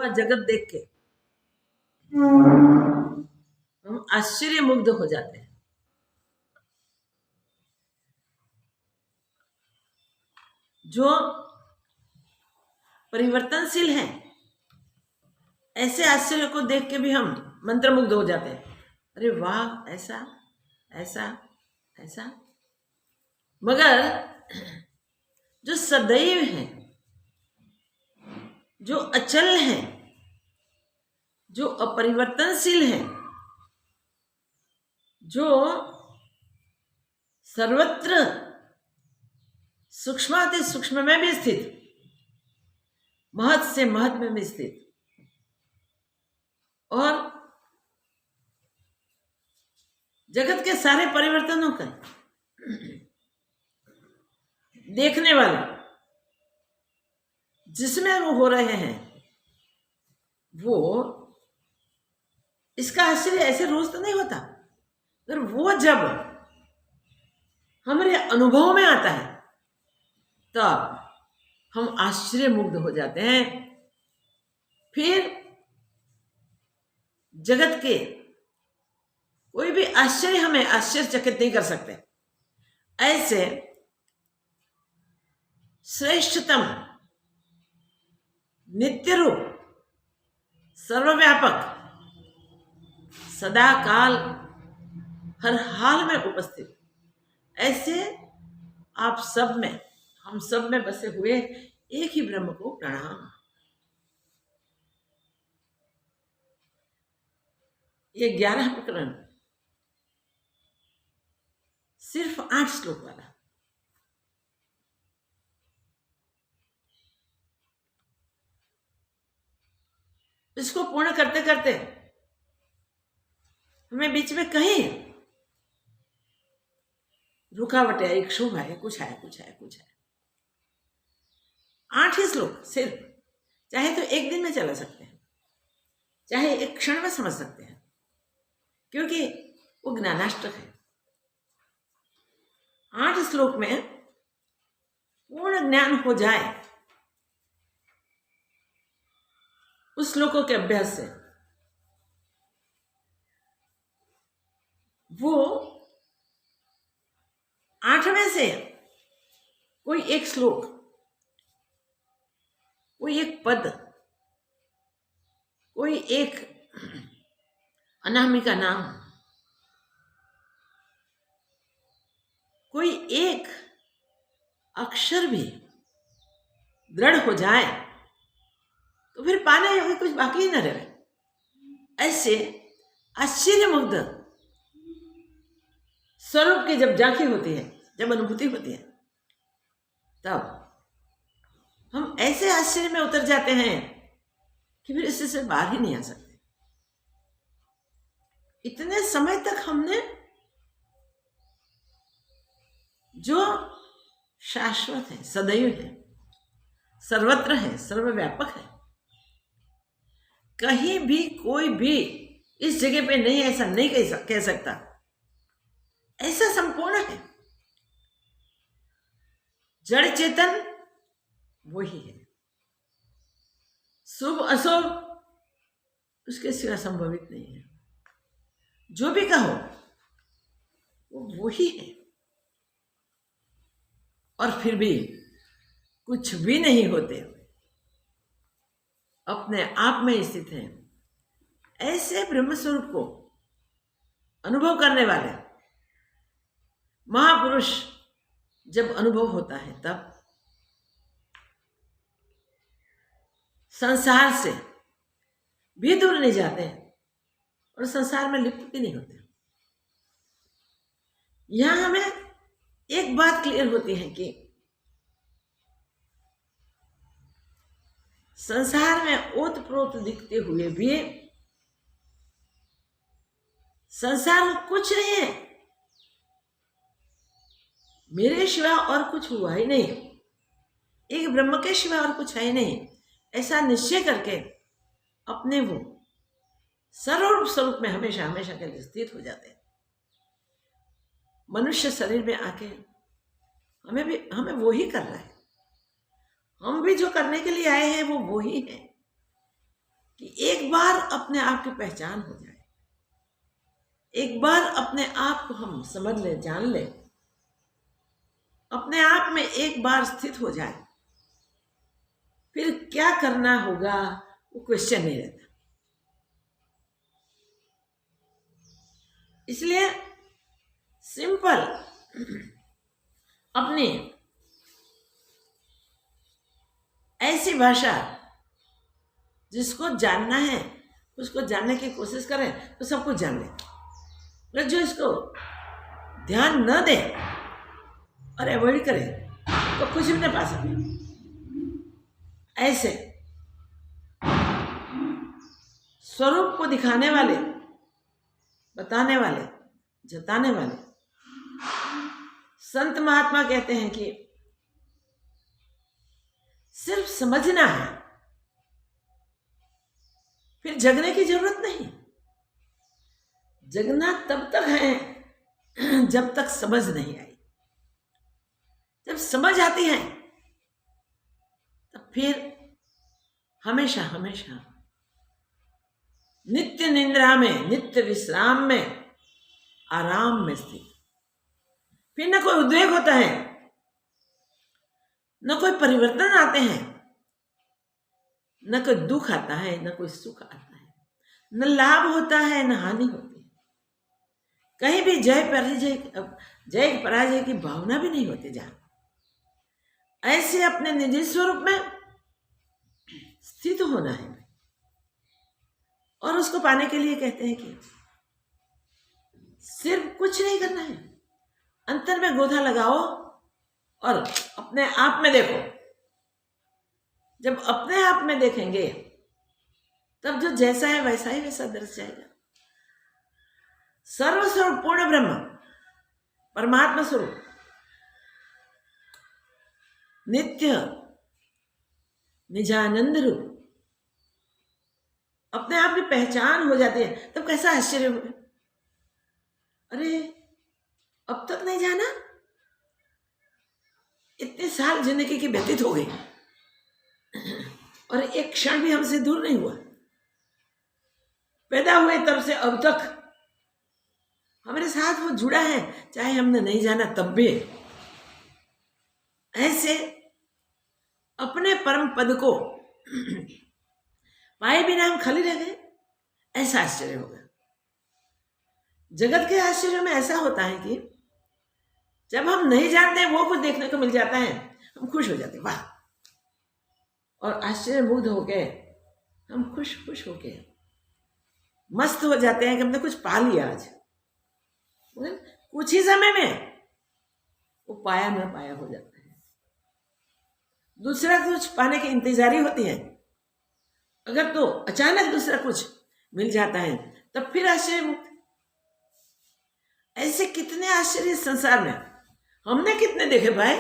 हुआ जगत देख के हम आश्चर्य मुग्ध हो जाते हैं। जो परिवर्तनशील है, ऐसे आश्चर्य को देख के भी हम मंत्रमुग्ध हो जाते हैं। अरे वाह, ऐसा ऐसा ऐसा। मगर जो सदैव है, जो अचल है, जो अपरिवर्तनशील है, जो सर्वत्र सूक्ष्माति सूक्ष्म में भी स्थित, महत से महत में भी स्थित, और जगत के सारे परिवर्तनों का देखने वाले, जिसमें वो हो रहे हैं, वो इसका आश्चर्य ऐसे रोज तो नहीं होता, पर वो जब हमारे अनुभव में आता है तब हम आश्चर्य मुग्ध हो जाते हैं। फिर जगत के कोई भी आश्चर्य हमें आश्चर्यचकित नहीं कर सकते। ऐसे श्रेष्ठतम, नित्य रूप, सर्वव्यापक, सदा काल, हर हाल में उपस्थित, ऐसे आप सब में, हम सब में बसे हुए एक ही ब्रह्म को प्रणाम। ये 11 प्रकरण सिर्फ 8 श्लोक वाला। इसको पूर्ण करते करते हमें बीच में कहीं रुकावट आई, क्षोभ है, कुछ है, कुछ है, कुछ है। 8 ही श्लोक सिर्फ, चाहे तो एक दिन में चला सकते हैं, चाहे एक क्षण में समझ सकते हैं, क्योंकि वो ज्ञानाष्टक है। 8 श्लोक में पूर्ण ज्ञान हो जाए उस श्लोकों के अभ्यास से, वो 8 में से कोई एक श्लोक, कोई एक पद, कोई एक अनामिका नाम, कोई एक अक्षर भी दृढ़ हो जाए तो फिर पाने योग्य कुछ बाकी ही न रहे। ऐसे आश्चर्य मुग्ध स्वरूप की जब झांकी होती है, जब अनुभूति होती है, तब हम ऐसे आश्चर्य में उतर जाते हैं कि फिर इससे बाहर ही नहीं आ सकते। इतने समय तक हमने जो शाश्वत है, सदैव है, सर्वत्र है, सर्वव्यापक है, कहीं भी कोई भी इस जगह पे नहीं, ऐसा नहीं कह सकता, ऐसा संपूर्ण है। जड़ चेतन वही है, शुभ अशुभ उसके सिवा संभवित नहीं है। जो भी कहो वो वही है, और फिर भी कुछ भी नहीं होते, अपने आप में स्थित हैं। ऐसे ब्रह्म स्वरूप को अनुभव करने वाले महापुरुष जब अनुभव होता है, तब संसार से भी दूर नहीं जाते हैं और संसार में लिप्त भी नहीं होते। यहां हमें एक बात क्लियर होती है कि संसार में ओतप्रोत दिखते हुए भी संसार में कुछ नहीं है, मेरे सिवा और कुछ हुआ ही नहीं, एक ब्रह्म के सिवा और कुछ है ही नहीं, ऐसा निश्चय करके अपने वो सर्वरूप स्वरूप में हमेशा हमेशा के लिए स्थित हो जाते हैं। मनुष्य शरीर में आके हमें वो ही कर रहा है। हम भी जो करने के लिए आए हैं वो ही है। बार अपने आप की पहचान हो जाए, एक बार अपने आप को हम समझ ले, जान ले, अपने आप में एक बार स्थित हो जाए, फिर क्या करना होगा वो क्वेश्चन नहीं रहता। इसलिए सिंपल अपनी ऐसी भाषा जिसको जानना है उसको जानने की कोशिश करें तो सब कुछ जान ले, और जो इसको ध्यान न दे और अवॉइड करे तो कुछ भी नहीं पा सकते। ऐसे स्वरूप को दिखाने वाले, बताने वाले, जताने वाले संत महात्मा कहते हैं कि सिर्फ समझना है, फिर जगने की जरूरत नहीं। जगना तब तक है जब तक समझ नहीं आई। जब समझ आती है तब फिर हमेशा हमेशा नित्य निद्रा में, नित्य विश्राम में, आराम में स्थित। फिर न कोई उद्वेग होता है, न कोई परिवर्तन आते हैं, न कोई दुख आता है, न कोई सुख आता है, न लाभ होता है, न हानि होती है। कहीं भी जय पराजय की भावना भी नहीं होती। जहां ऐसे अपने निजी स्वरूप में स्थित होना है, और उसको पाने के लिए कहते हैं कि सिर्फ कुछ नहीं करना है, अंतर में गोधा लगाओ और अपने आप में देखो। जब अपने आप में देखेंगे तब जो जैसा है वैसा ही वैसा दर्श जाएगा। सर्वस्वरूप पूर्ण ब्रह्म, परमात्मा स्वरूप, नित्य निजानंद रूप अपने आप में पहचान हो जाती है, तब कैसा आश्चर्य हो। अरे अब तक नहीं जाना, इतने साल जिंदगी की व्यतीत हो गई और एक क्षण भी हमसे दूर नहीं हुआ। पैदा हुए तब से अब तक हमारे साथ वो जुड़ा है, चाहे हमने नहीं जाना तब भी। ऐसे अपने परम पद को पाए बिना हम खाली रह गए, ऐसा आश्चर्य होगा। जगत के आश्चर्य में ऐसा होता है कि जब हम नहीं जानते वो कुछ देखने को मिल जाता है, हम खुश हो जाते, वाह, और आश्चर्य मुग्ध होके हम खुश होके मस्त हो जाते हैं कि हमने कुछ पा लिया आज। कुछ ही समय में वो पाया न पाया हो जाता है। दूसरा कुछ पाने की इंतजारी होती है, अगर तो अचानक दूसरा कुछ मिल जाता है तब फिर आश्चर्य मुक्त। ऐसे कितने आश्चर्य संसार में, हमने कितने देखे भाई,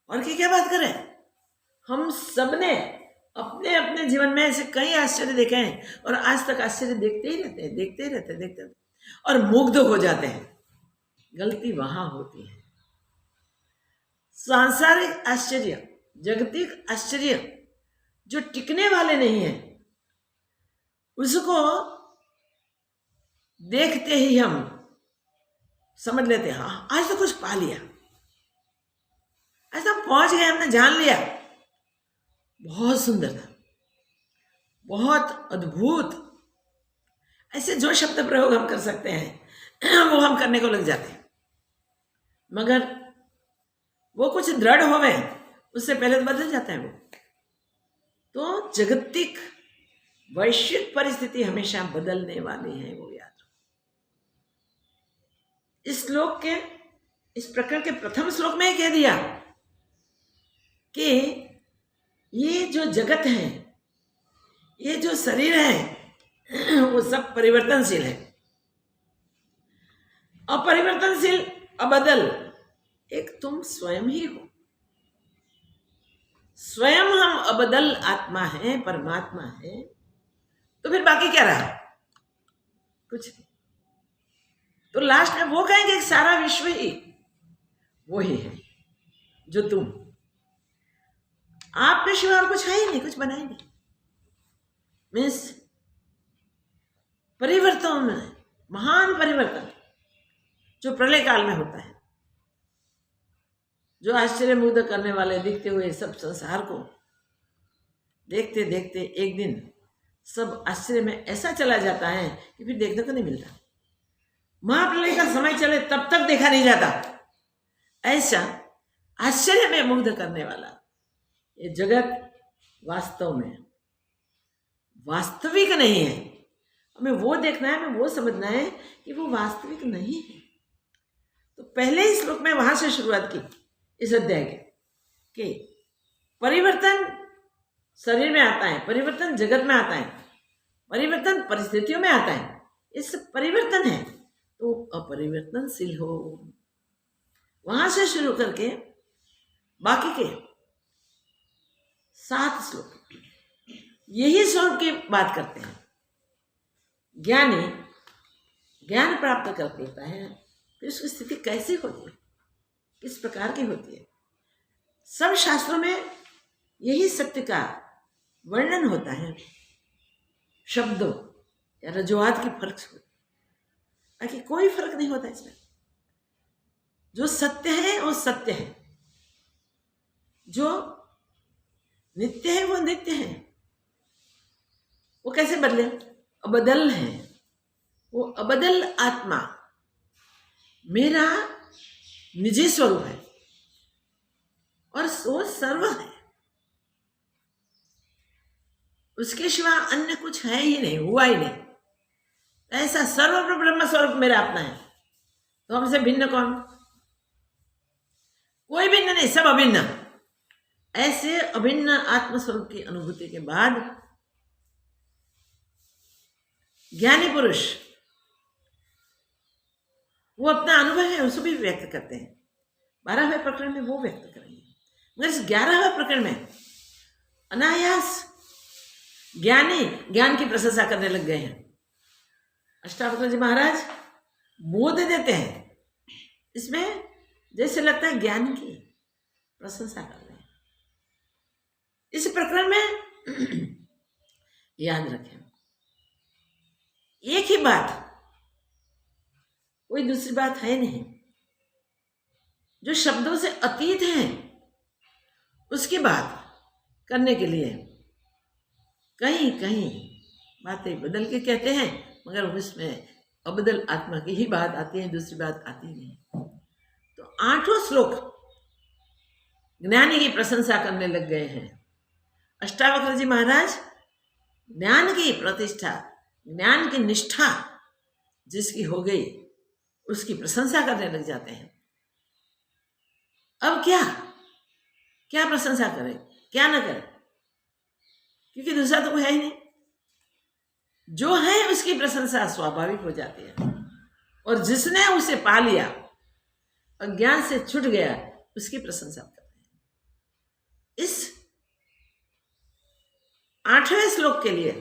और क्या बात करें। हम सबने अपने अपने जीवन में ऐसे कई आश्चर्य देखे हैं, और आज तक आश्चर्य देखते ही रहते हैं और मुग्ध हो जाते हैं। गलती वहां होती है। सांसारिक आश्चर्य, जागतिक आश्चर्य जो टिकने वाले नहीं है, उसको देखते ही हम समझ लेते हैं, हाँ आज तो कुछ पा लिया, आज तो हम पहुंच गए, हमने जान लिया। बहुत सुंदर था, बहुत अद्भुत। ऐसे जो शब्द प्रयोग हम कर सकते हैं वो हम करने को लग जाते हैं, मगर वो कुछ दृढ़ हो गए उससे पहले तो बदल जाता है वो। तो जागतिक वैश्विक परिस्थिति हमेशा बदलने वाली है, वो याद रखो। इस श्लोक के, इस प्रकरण के प्रथम श्लोक में कह दिया कि ये जो जगत है, ये जो शरीर है, वो सब परिवर्तनशील है। अपरिवर्तनशील, अबदल एक तुम स्वयं ही हो। स्वयं हम अबदल आत्मा है, परमात्मा है, तो फिर बाकी क्या रहा? कुछ नहीं। तो लास्ट में वो कहेंगे कि सारा विश्व ही वो ही है जो तुम, आपके सिवा और कुछ है ही नहीं, कुछ बना ही नहीं। मीन्स परिवर्तन में, महान परिवर्तन जो प्रलय काल में होता है, जो आश्चर्य मुग्ध करने वाले दिखते हुए सब संसार को देखते देखते एक दिन सब आश्चर्य में ऐसा चला जाता है कि फिर देखने को नहीं मिलता। महाप्रलय का समय चले तब तक देखा नहीं जाता। ऐसा आश्चर्य में मुग्ध करने वाला ये जगत वास्तव में वास्तविक नहीं है। हमें वो देखना है, हमें वो समझना है कि वो वास्तविक नहीं है। तो पहले ही श्लोक में वहां से शुरुआत की इस अध्याय के कि परिवर्तन शरीर में आता है, परिवर्तन जगत में आता है, परिवर्तन परिस्थितियों में आता है। इस परिवर्तन है तो अपरिवर्तनशील हो। वहां से शुरू करके बाकी के 7 श्लोक यही स्वरूप की बात करते हैं। ज्ञानी ज्ञान प्राप्त कर लेता है, फिर उसकी स्थिति कैसी होती है, किस प्रकार की होती है। सब शास्त्रों में यही सत्य का वर्णन होता है, शब्दों या रजोआत की फर्क से, बाकी कोई फर्क नहीं होता इसमें। जो सत्य है वो सत्य है, जो नित्य है वो नित्य है। वो कैसे बदले? अबदल है। वो अबदल आत्मा मेरा निजी स्वरूप है और वो सर्व है, उसके सिवा अन्य कुछ है ही नहीं, हुआ ही नहीं। ऐसा सर्व ब्रह्म स्वरूप मेरा अपना है, तो हमसे भिन्न कौन? कोई भिन्न नहीं, सब अभिन्न। ऐसे अभिन्न आत्मस्वरूप की अनुभूति के बाद ज्ञानी पुरुष वो अपना अनुभव है उसको भी व्यक्त करते हैं। 12वें प्रकरण में वो व्यक्त करेंगे, मगर इस 11वें प्रकरण में अनायास ज्ञानी ज्ञान की प्रशंसा करने लग गए हैं। अष्टावक्र जी महाराज बोध देते हैं, इसमें जैसे लगता है ज्ञान की प्रशंसा कर रहे हैं। इस प्रकरण में याद रखें, एक ही बात, कोई दूसरी बात है नहीं। जो शब्दों से अतीत है उसकी बात करने के लिए कहीं कहीं बातें बदल के कहते हैं, मगर उसमें अबदल आत्मा की ही बात आती है, दूसरी बात आती नहीं। तो 8 श्लोक ज्ञानी की प्रशंसा करने लग गए हैं। अष्टावक्र जी महाराज ज्ञान की प्रतिष्ठा, ज्ञान की निष्ठा जिसकी हो गई उसकी प्रशंसा करने लग जाते हैं। अब क्या क्या प्रशंसा करें, क्या न करें, क्योंकि दूसरा तो कोई है ही नहीं। जो है उसकी प्रशंसा स्वाभाविक हो जाती है, और जिसने उसे पा लिया, अज्ञान से छूट गया, उसकी प्रशंसा करते हैं। इस 8वें श्लोक के लिए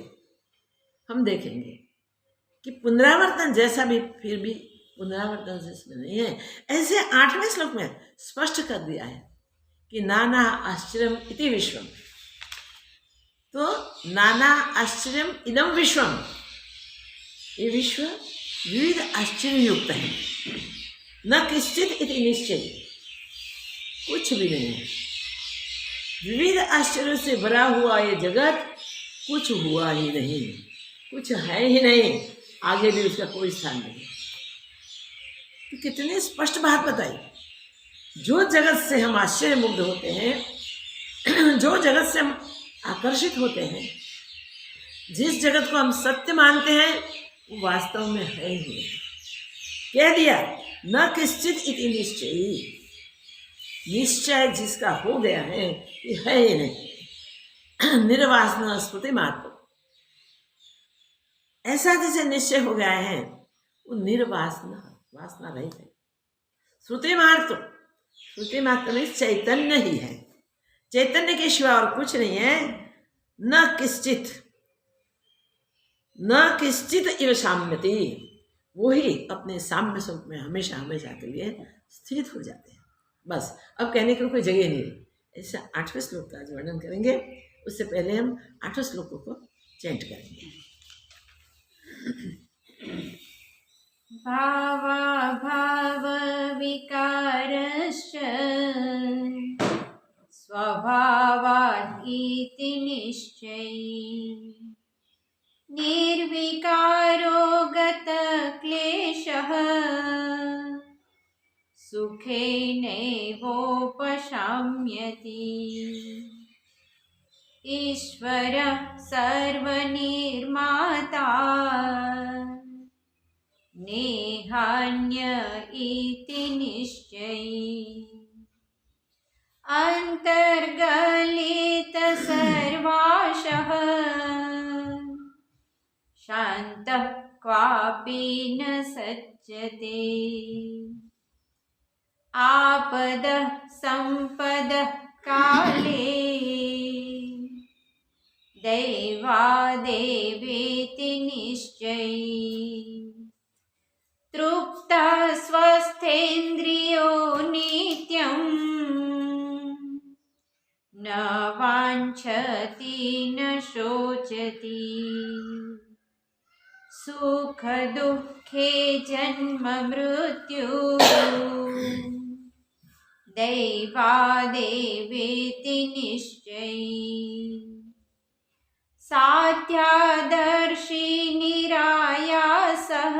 हम देखेंगे कि पुनरावर्तन जैसा भी फिर भी पुनरावर्तन जिसमें नहीं है, ऐसे 8वें श्लोक में स्पष्ट कर दिया है कि नाना आश्चर्यम इति विश्वम। तो नाना आश्चर्यम इदम विश्वम, ये विश्व विविध आश्चर्य युक्त है। न किश्चित इति निश्चय, कुछ भी नहीं है। विविध आश्चर्यों से भरा हुआ ये जगत कुछ हुआ ही नहीं, कुछ है ही नहीं, आगे भी उसका कोई स्थान नहीं। तो कितनी स्पष्ट बात बताई। जो जगत से हम आश्चर्य मुग्ध होते हैं, जो जगत से हम आकर्षित होते हैं, जिस जगत को हम सत्य मानते हैं, वो वास्तव में है ही नहीं। कह दिया न किश्चित इति निश्चय, निश्चय जिसका हो गया है ये है ही नहीं। निर्वासना स्मृति मात्र, ऐसा जैसे निश्चय हो गया है वो निर्वासना, वासना रहित है। श्रुति मात्र, श्रुति मात्र में चैतन्य ही है, चैतन्य के सिवा और कुछ नहीं है। न किश्चित इव साम्यति, वो ही अपने साम्य स्वरूप में हमेशा हमेशा के लिए स्थित हो जाते हैं। बस अब कहने की कोई जगह नहीं रही। ऐसा 8वें श्लोक का आज वर्णन करेंगे। उससे पहले हम 8 श्लोकों को चैंट करेंगे। भावाभाव विकारश्च स्वभावात् इति निश्चयी निर्विकारो गतक्लेशः सुखेनैवोपशाम्यति ईश्वरः सर्वनिर्माता नेहान्य इति निश्चयी अन्तर्गलितसर्वाशः शान्तः क्वापि न सज्जते आपदः सम्पदः काले दैवादेवेति निश्चयी तृप्तः स्वस्थेन्द्रियो नित्यम् न वाञ्छति न शोचति सुखदुःखे जन्म मृत्यु दैवादेवेति निश्चयी साध्यादर्शी निरायासः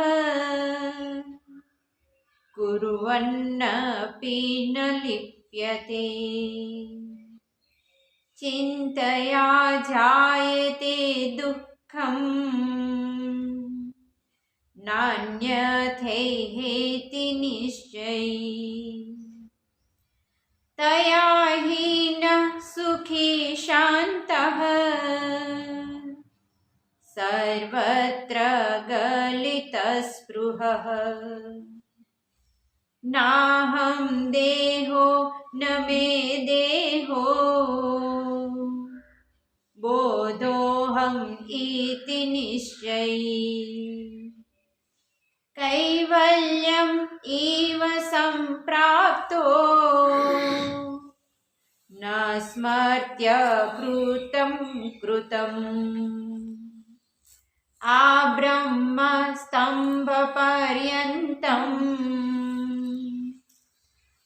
कुर्वन्नपि न लिप्यते चिन्तया जायते दुःखम् नान्यथैहेति निश्चयी तया हीनः सुखी शान्तः सर्वत्र गलितस्पृहः नाहं देहो न मे देहो बोधोऽहम् इति निश्चयी कैवल्यम् इव सम्प्राप्तो न स्मर्त्य कृतं कृतम् आब्रह्मस्तम्भपर्यन्तम्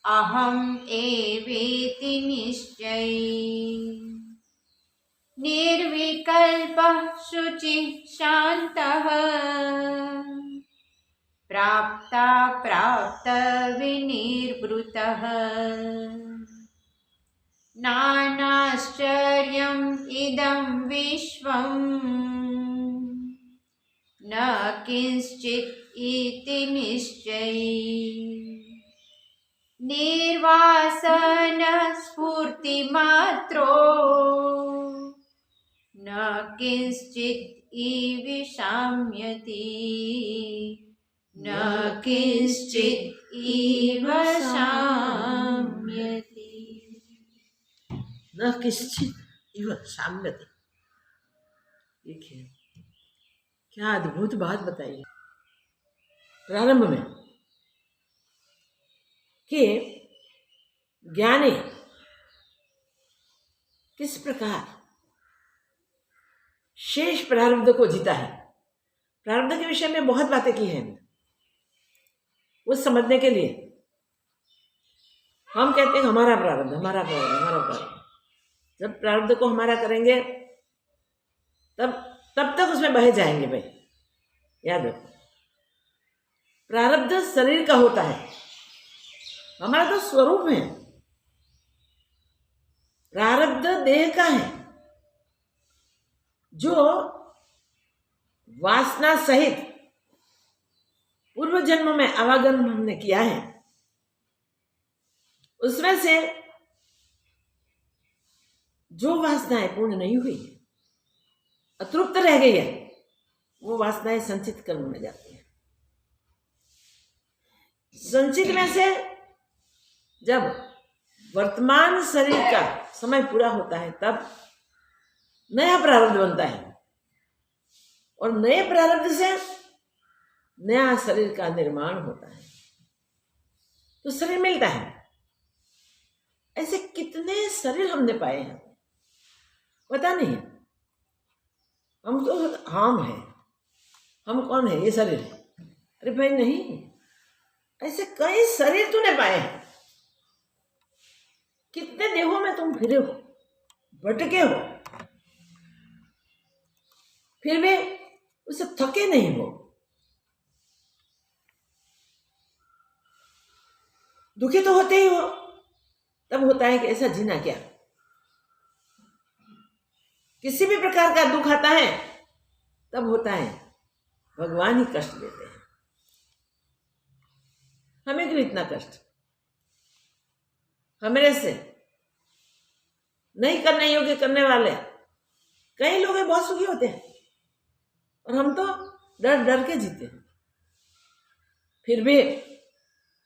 अहम् एवेति निश्चयी निर्विकल्पः शुचिः शान्तः प्राप्ता प्राप्तविनिर्वृतः नानाश्चर्यम् इदं विश्वम् न किंचित् इति निश्चयी निर्वासनः स्फूर्तिमात्रो न किंचित् विषाम्यति न किंचित् इव शाम्यति न किंचित् इव शाम्यति। देखिए क्या अद्भुत बात बताई प्रारंभ में कि ज्ञानी किस प्रकार शेष प्रारब्ध को जीता है। प्रारब्ध के विषय में बहुत बातें की हैं वो समझने के लिए। हम कहते हैं हमारा प्रारब्ध हमारा प्रारब्ध हमारा प्रारब्ध। जब प्रारब्ध को हमारा करेंगे तब तक उसमें बहे जाएंगे भाई। याद रखो प्रारब्ध शरीर का होता है, हमारा तो स्वरूप है। प्रारब्ध देह का है जो वासना सहित पूर्व जन्म में आवागमन हमने किया है, उसमें से जो वासनाएं पूर्ण नहीं हुई है, अतृप्त रह गई है, वो वासनाएं संचित कर्म में जाती है। संचित में से जब वर्तमान शरीर का समय पूरा होता है तब नया प्रारब्ध बनता है और नए प्रारब्ध से नया शरीर का निर्माण होता है, तो शरीर मिलता है। ऐसे कितने शरीर हमने पाए हैं पता नहीं। हम तो हम हैं, हम कौन है? ये शरीर। अरे भाई नहीं, ऐसे कई शरीर तूने पाए हैं, कितने देहों में तुम फिरे हो, भटके हो, फिर भी उसे थके नहीं हो। दुखी तो होते ही हो। तब होता है कि ऐसा जीना क्या। किसी भी प्रकार का दुख आता है तब होता है भगवान ही कष्ट देते हैं। हमें क्यों इतना कष्ट? हमारे से नहीं करने योग्य करने वाले कई लोग हैं, बहुत सुखी होते हैं, और हम तो डर डर के जीते हैं, फिर भी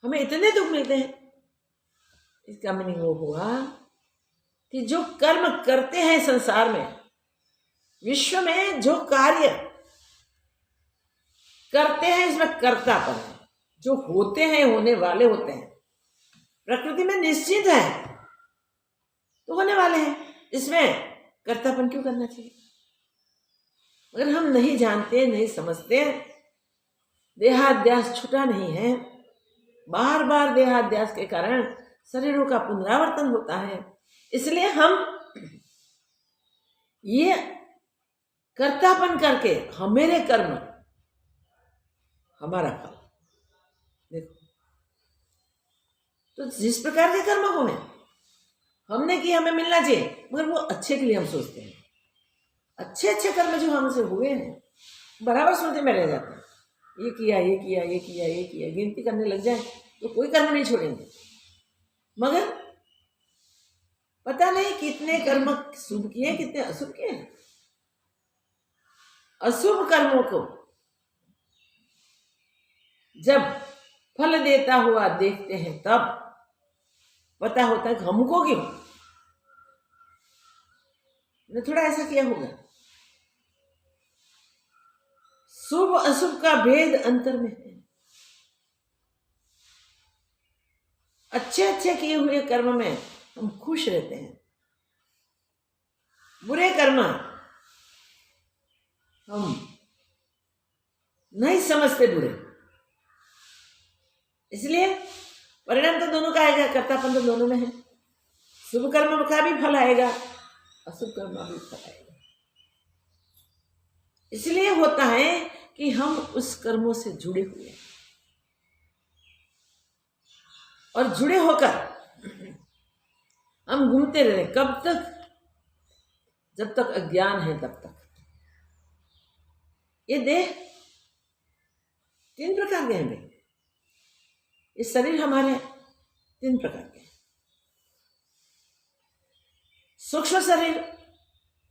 हमें इतने दुख मिलते हैं। इसका मीनिंग वो हुआ कि जो कर्म करते हैं संसार में, विश्व में जो कार्य करते हैं, इसमें कर्तापन है। जो होते हैं, होने वाले होते हैं, प्रकृति में निश्चित है तो होने वाले हैं, इसमें कर्तापन क्यों करना चाहिए? अगर हम नहीं जानते, नहीं समझते, देहाध्यास छूटा नहीं है, बार बार देहाध्यास के कारण शरीरों का पुनरावर्तन होता है, इसलिए हम ये कर्तापन करके हमारे कर्म हमारा फल देखो। तो जिस प्रकार के कर्म होने हमने की, हमें मिलना चाहिए, मगर वो अच्छे के लिए हम सोचते हैं। अच्छे अच्छे कर्म जो हमसे हुए हैं बराबर सुनते में रह जाते हैं, ये किया, ये किया, ये किया, ये किया, गिनती करने लग जाए तो कोई कर्म नहीं छोड़ेंगे, मगर पता नहीं कितने कर्म शुभ किए, कितने अशुभ किए। अशुभ कर्मों को जब फल देता हुआ देखते हैं तब पता होता है कि हमको क्यों ने थोड़ा ऐसा किया होगा। शुभ अशुभ का भेद अंतर में है। अच्छे अच्छे किए हुए कर्म में हम खुश रहते हैं, बुरे कर्म हम नहीं समझते बुरे, इसलिए परिणाम तो दोनों का आएगा, कर्तापन तो दोनों में है। शुभ कर्म का भी फल आएगा, अशुभ कर्म का भी फल आएगा। इसलिए होता है कि हम उस कर्मों से जुड़े हुए हैं, और जुड़े होकर हम घूमते रहे। कब तक? जब तक अज्ञान है तब तक। ये देह 3 प्रकार के हैं। ये शरीर हमारे 3 प्रकार के हैं। सूक्ष्म शरीर,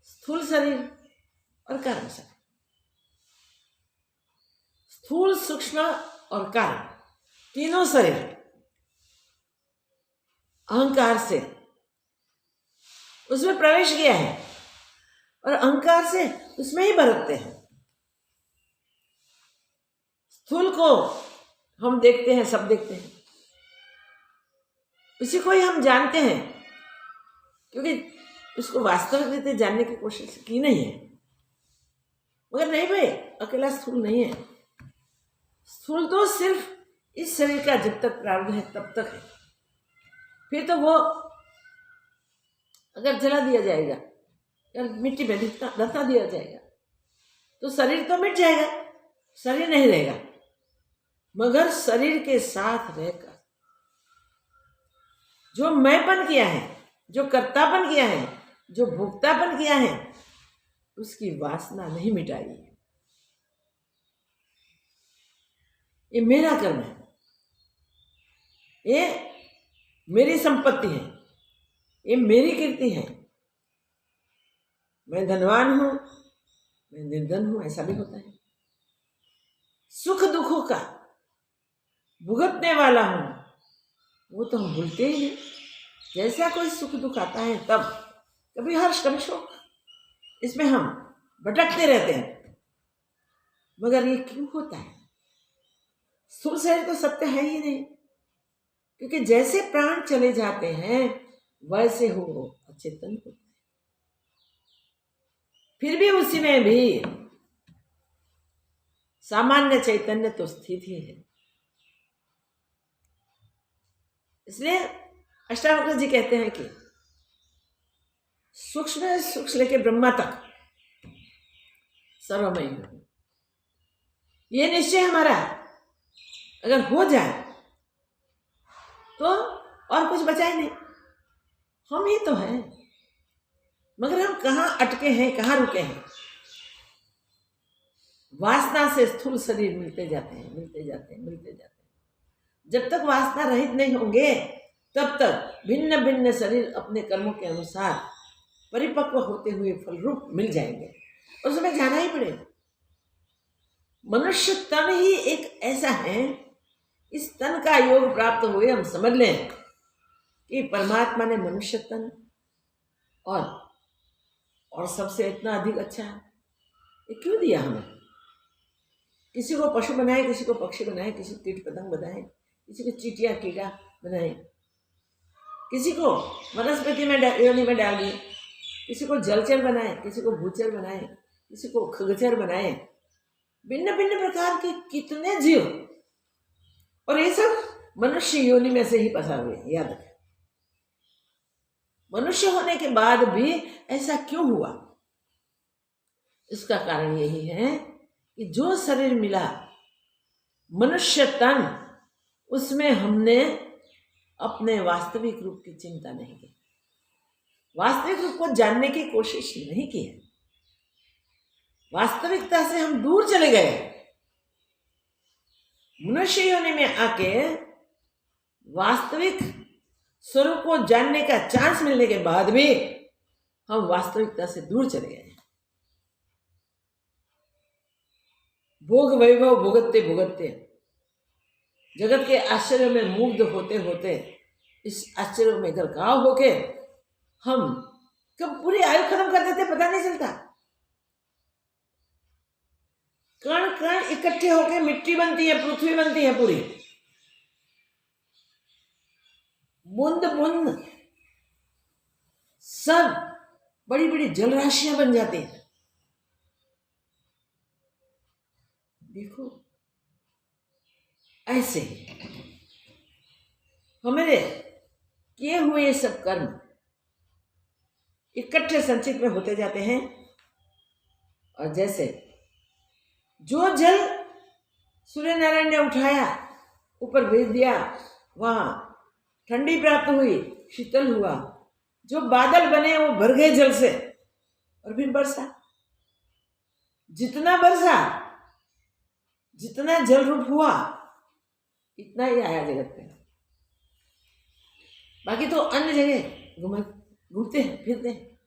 स्थूल शरीर और कारण शरीर। स्थूल, सूक्ष्म और कारण तीनों शरीर अहंकार से उसमें प्रवेश किया है और अहंकार से उसमें ही बरतते हैं। स्थूल को हम देखते हैं, सब देखते हैं, उसी को ही हम जानते हैं, क्योंकि उसको वास्तविक रीति जानने की कोशिश की नहीं है। मगर नहीं भाई, अकेला स्थूल नहीं है। स्थूल तो सिर्फ इस शरीर का जब तक प्रारब्ध है तब तक है, फिर तो वो अगर जला दिया जाएगा या मिट्टी में दफना दिया जाएगा तो शरीर तो मिट जाएगा, शरीर नहीं रहेगा। मगर शरीर के साथ रहकर जो मैंपन किया है, जो कर्तापन किया है, जो भोक्तापन किया है, उसकी वासना नहीं मिटाई है। ये मेरा कर्म है, ये मेरी संपत्ति है, ये मेरी कीर्ति है। मैं धनवान हूं, मैं निर्धन हूं, ऐसा भी होता है। सुख दुखों का भुगतने वाला हूं, वो तो हम भूलते ही नहीं। जैसा कोई सुख दुख आता है तब कभी हर्ष कभी शोक, इसमें हम भटकते रहते हैं। मगर ये क्यों होता है? स्थूल शरीर तो सत्य है ही नहीं, क्योंकि जैसे प्राण चले जाते हैं वैसे हो अचेतन होता है। फिर भी उसी में भी सामान्य चैतन्य तो स्थित ही है। इसलिए अष्टावक्र जी कहते हैं कि सूक्ष्म सूक्ष्म लेके ब्रह्मा तक सर्वमय हूं। ये निश्चय हमारा अगर हो जाए तो और कुछ बचा ही नहीं, हम ही तो हैं। मगर हम कहाँ अटके हैं, कहाँ रुके हैं? वासना से स्थूल शरीर मिलते जाते हैं, मिलते जाते हैं, मिलते जाते हैं। जब तक वासना रहित नहीं होंगे तब तक भिन्न भिन्न शरीर अपने कर्मों के अनुसार परिपक्व होते हुए फल रूप मिल जाएंगे और उसमें जाना ही पड़ेगा। मनुष्य तन ही एक ऐसा है, इस तन का योग प्राप्त हुए हम समझ लें कि परमात्मा ने मनुष्य तन और सबसे इतना अधिक अच्छा ये क्यों दिया हमें? किसी को पशु बनाए, किसी को पक्षी बनाए, किसी को कीट पतंग बनाए, किसी को चींटिया कीड़ा बनाए, किसी को वनस्पति में योनि में डाल दिए, किसी को जलचर बनाए, किसी को भूचर बनाए, किसी को खगचर बनाए। भिन्न भिन्न प्रकार के कितने जीव, और ये सब मनुष्य योनि में से ही पसा हुए। याद रखें, मनुष्य होने के बाद भी ऐसा क्यों हुआ? इसका कारण यही है कि जो शरीर मिला मनुष्य तन, उसमें हमने अपने वास्तविक रूप की चिंता नहीं की, वास्तविक रूप को जानने की कोशिश नहीं की है। वास्तविकता से हम दूर चले गए। मनुष्य योनि में आके वास्तविक स्वरूप को जानने का चांस मिलने के बाद भी हम वास्तविकता से दूर चले गए। भोग वैभव भोगते भोगते जगत के आश्चर्य में मुग्ध होते होते इस आश्चर्य में गरकाव होके हम कब पूरी आयु खत्म कर देते पता नहीं चलता। कण कण इकट्ठे होके मिट्टी बनती है, पृथ्वी बनती है पूरी। बूंद बूंद सब बड़ी बड़ी जलराशियां बन जाती हैं। देखो, ऐसे हमारे किए हुए सब कर्म इकट्ठे संचित में होते जाते हैं। और जैसे जो जल सूर्य नारायण ने उठाया, ऊपर भेज दिया, वहां ठंडी प्राप्त हुई, शीतल हुआ। जो बादल बने वो भर गए जल से, और फिर बरसा। जितना बरसा, जितना जल रूप हुआ, इतना ही आया जगत में। बाकी तो अन्य जगह घूमते हैं, फिरते हैं।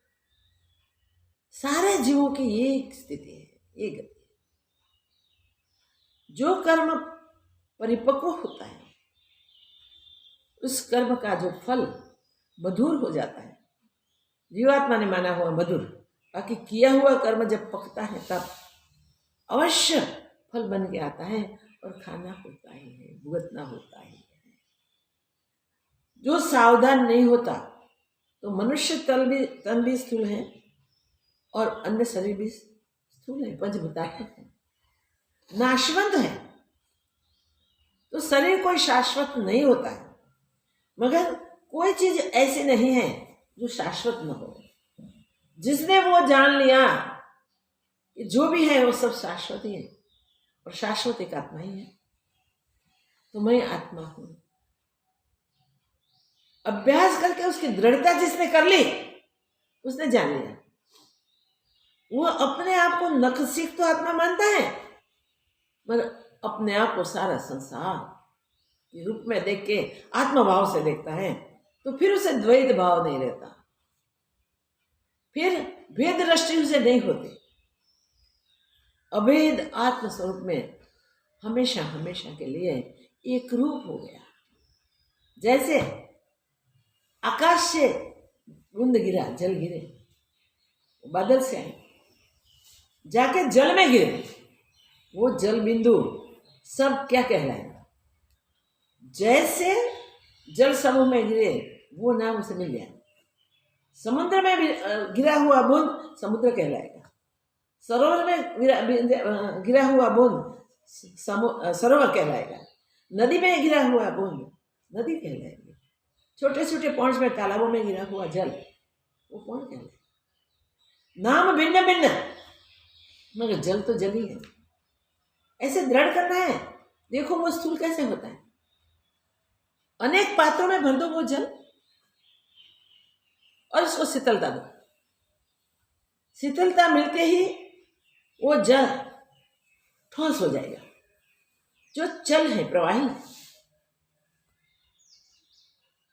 सारे जीवों की ये स्थिति है, ये गति है। जो कर्म परिपक्व होता है, उस कर्म का जो फल मधुर हो जाता है। जीवात्मा ने माना हुआ मधुर, बाकी किया हुआ कर्म जब पकता है तब अवश्य फल बन के आता है और खाना होता ही है, भुगतना होता ही है। जो सावधान नहीं होता तो मनुष्य तन भी स्थूल है और अन्य शरीर भी स्थूल है, पंचभूता है, नाशवंत है। तो शरीर कोई शाश्वत नहीं होता है, मगर कोई चीज ऐसी नहीं है जो शाश्वत न हो। जिसने वो जान लिया कि जो भी है वो सब शाश्वत ही है और शाश्वत एक आत्मा ही है, तो मैं आत्मा हूं। अभ्यास करके उसकी दृढ़ता जिसने कर ली, उसने जान लिया। वो अपने आप को नखसिक तो आत्मा मानता है, पर अपने आप को सारा संसार के रूप में देख के आत्मभाव से देखता है, तो फिर उसे द्वैत भाव नहीं रहता, फिर भेद दृष्टि उसे नहीं होती। अभेद आत्मस्वरूप में हमेशा हमेशा के लिए एक रूप हो गया। जैसे आकाश से बूंद गिरा, जल गिरे, बादल से आए, जाके जल में गिरे, वो जल बिंदु सब क्या कहलाएगा? जैसे जल समूह में गिरे वो नाम उसे मिल जाए। समुद्र में गिरा हुआ बूंद समुद्र कहलाएगा, सरोवर में गिरा हुआ बूंद सरोवर कहलाएगा। नदी में गिरा हुआ बूंद नदी कहलाएगी। छोटे छोटे पॉन्ड्स में, तालाबों में गिरा हुआ जल वो पॉन्ड कहलाएगा। नाम भिन्न भिन्न मगर जल तो जल ही है। ऐसे दृढ़ करना है। देखो वो स्थूल कैसे होता है। अनेक पात्रों में भर दो वो जल और उसको शीतलता दो। शीतलता मिलते ही वो जल ठोस हो जाएगा। जो चल है, प्रवाही,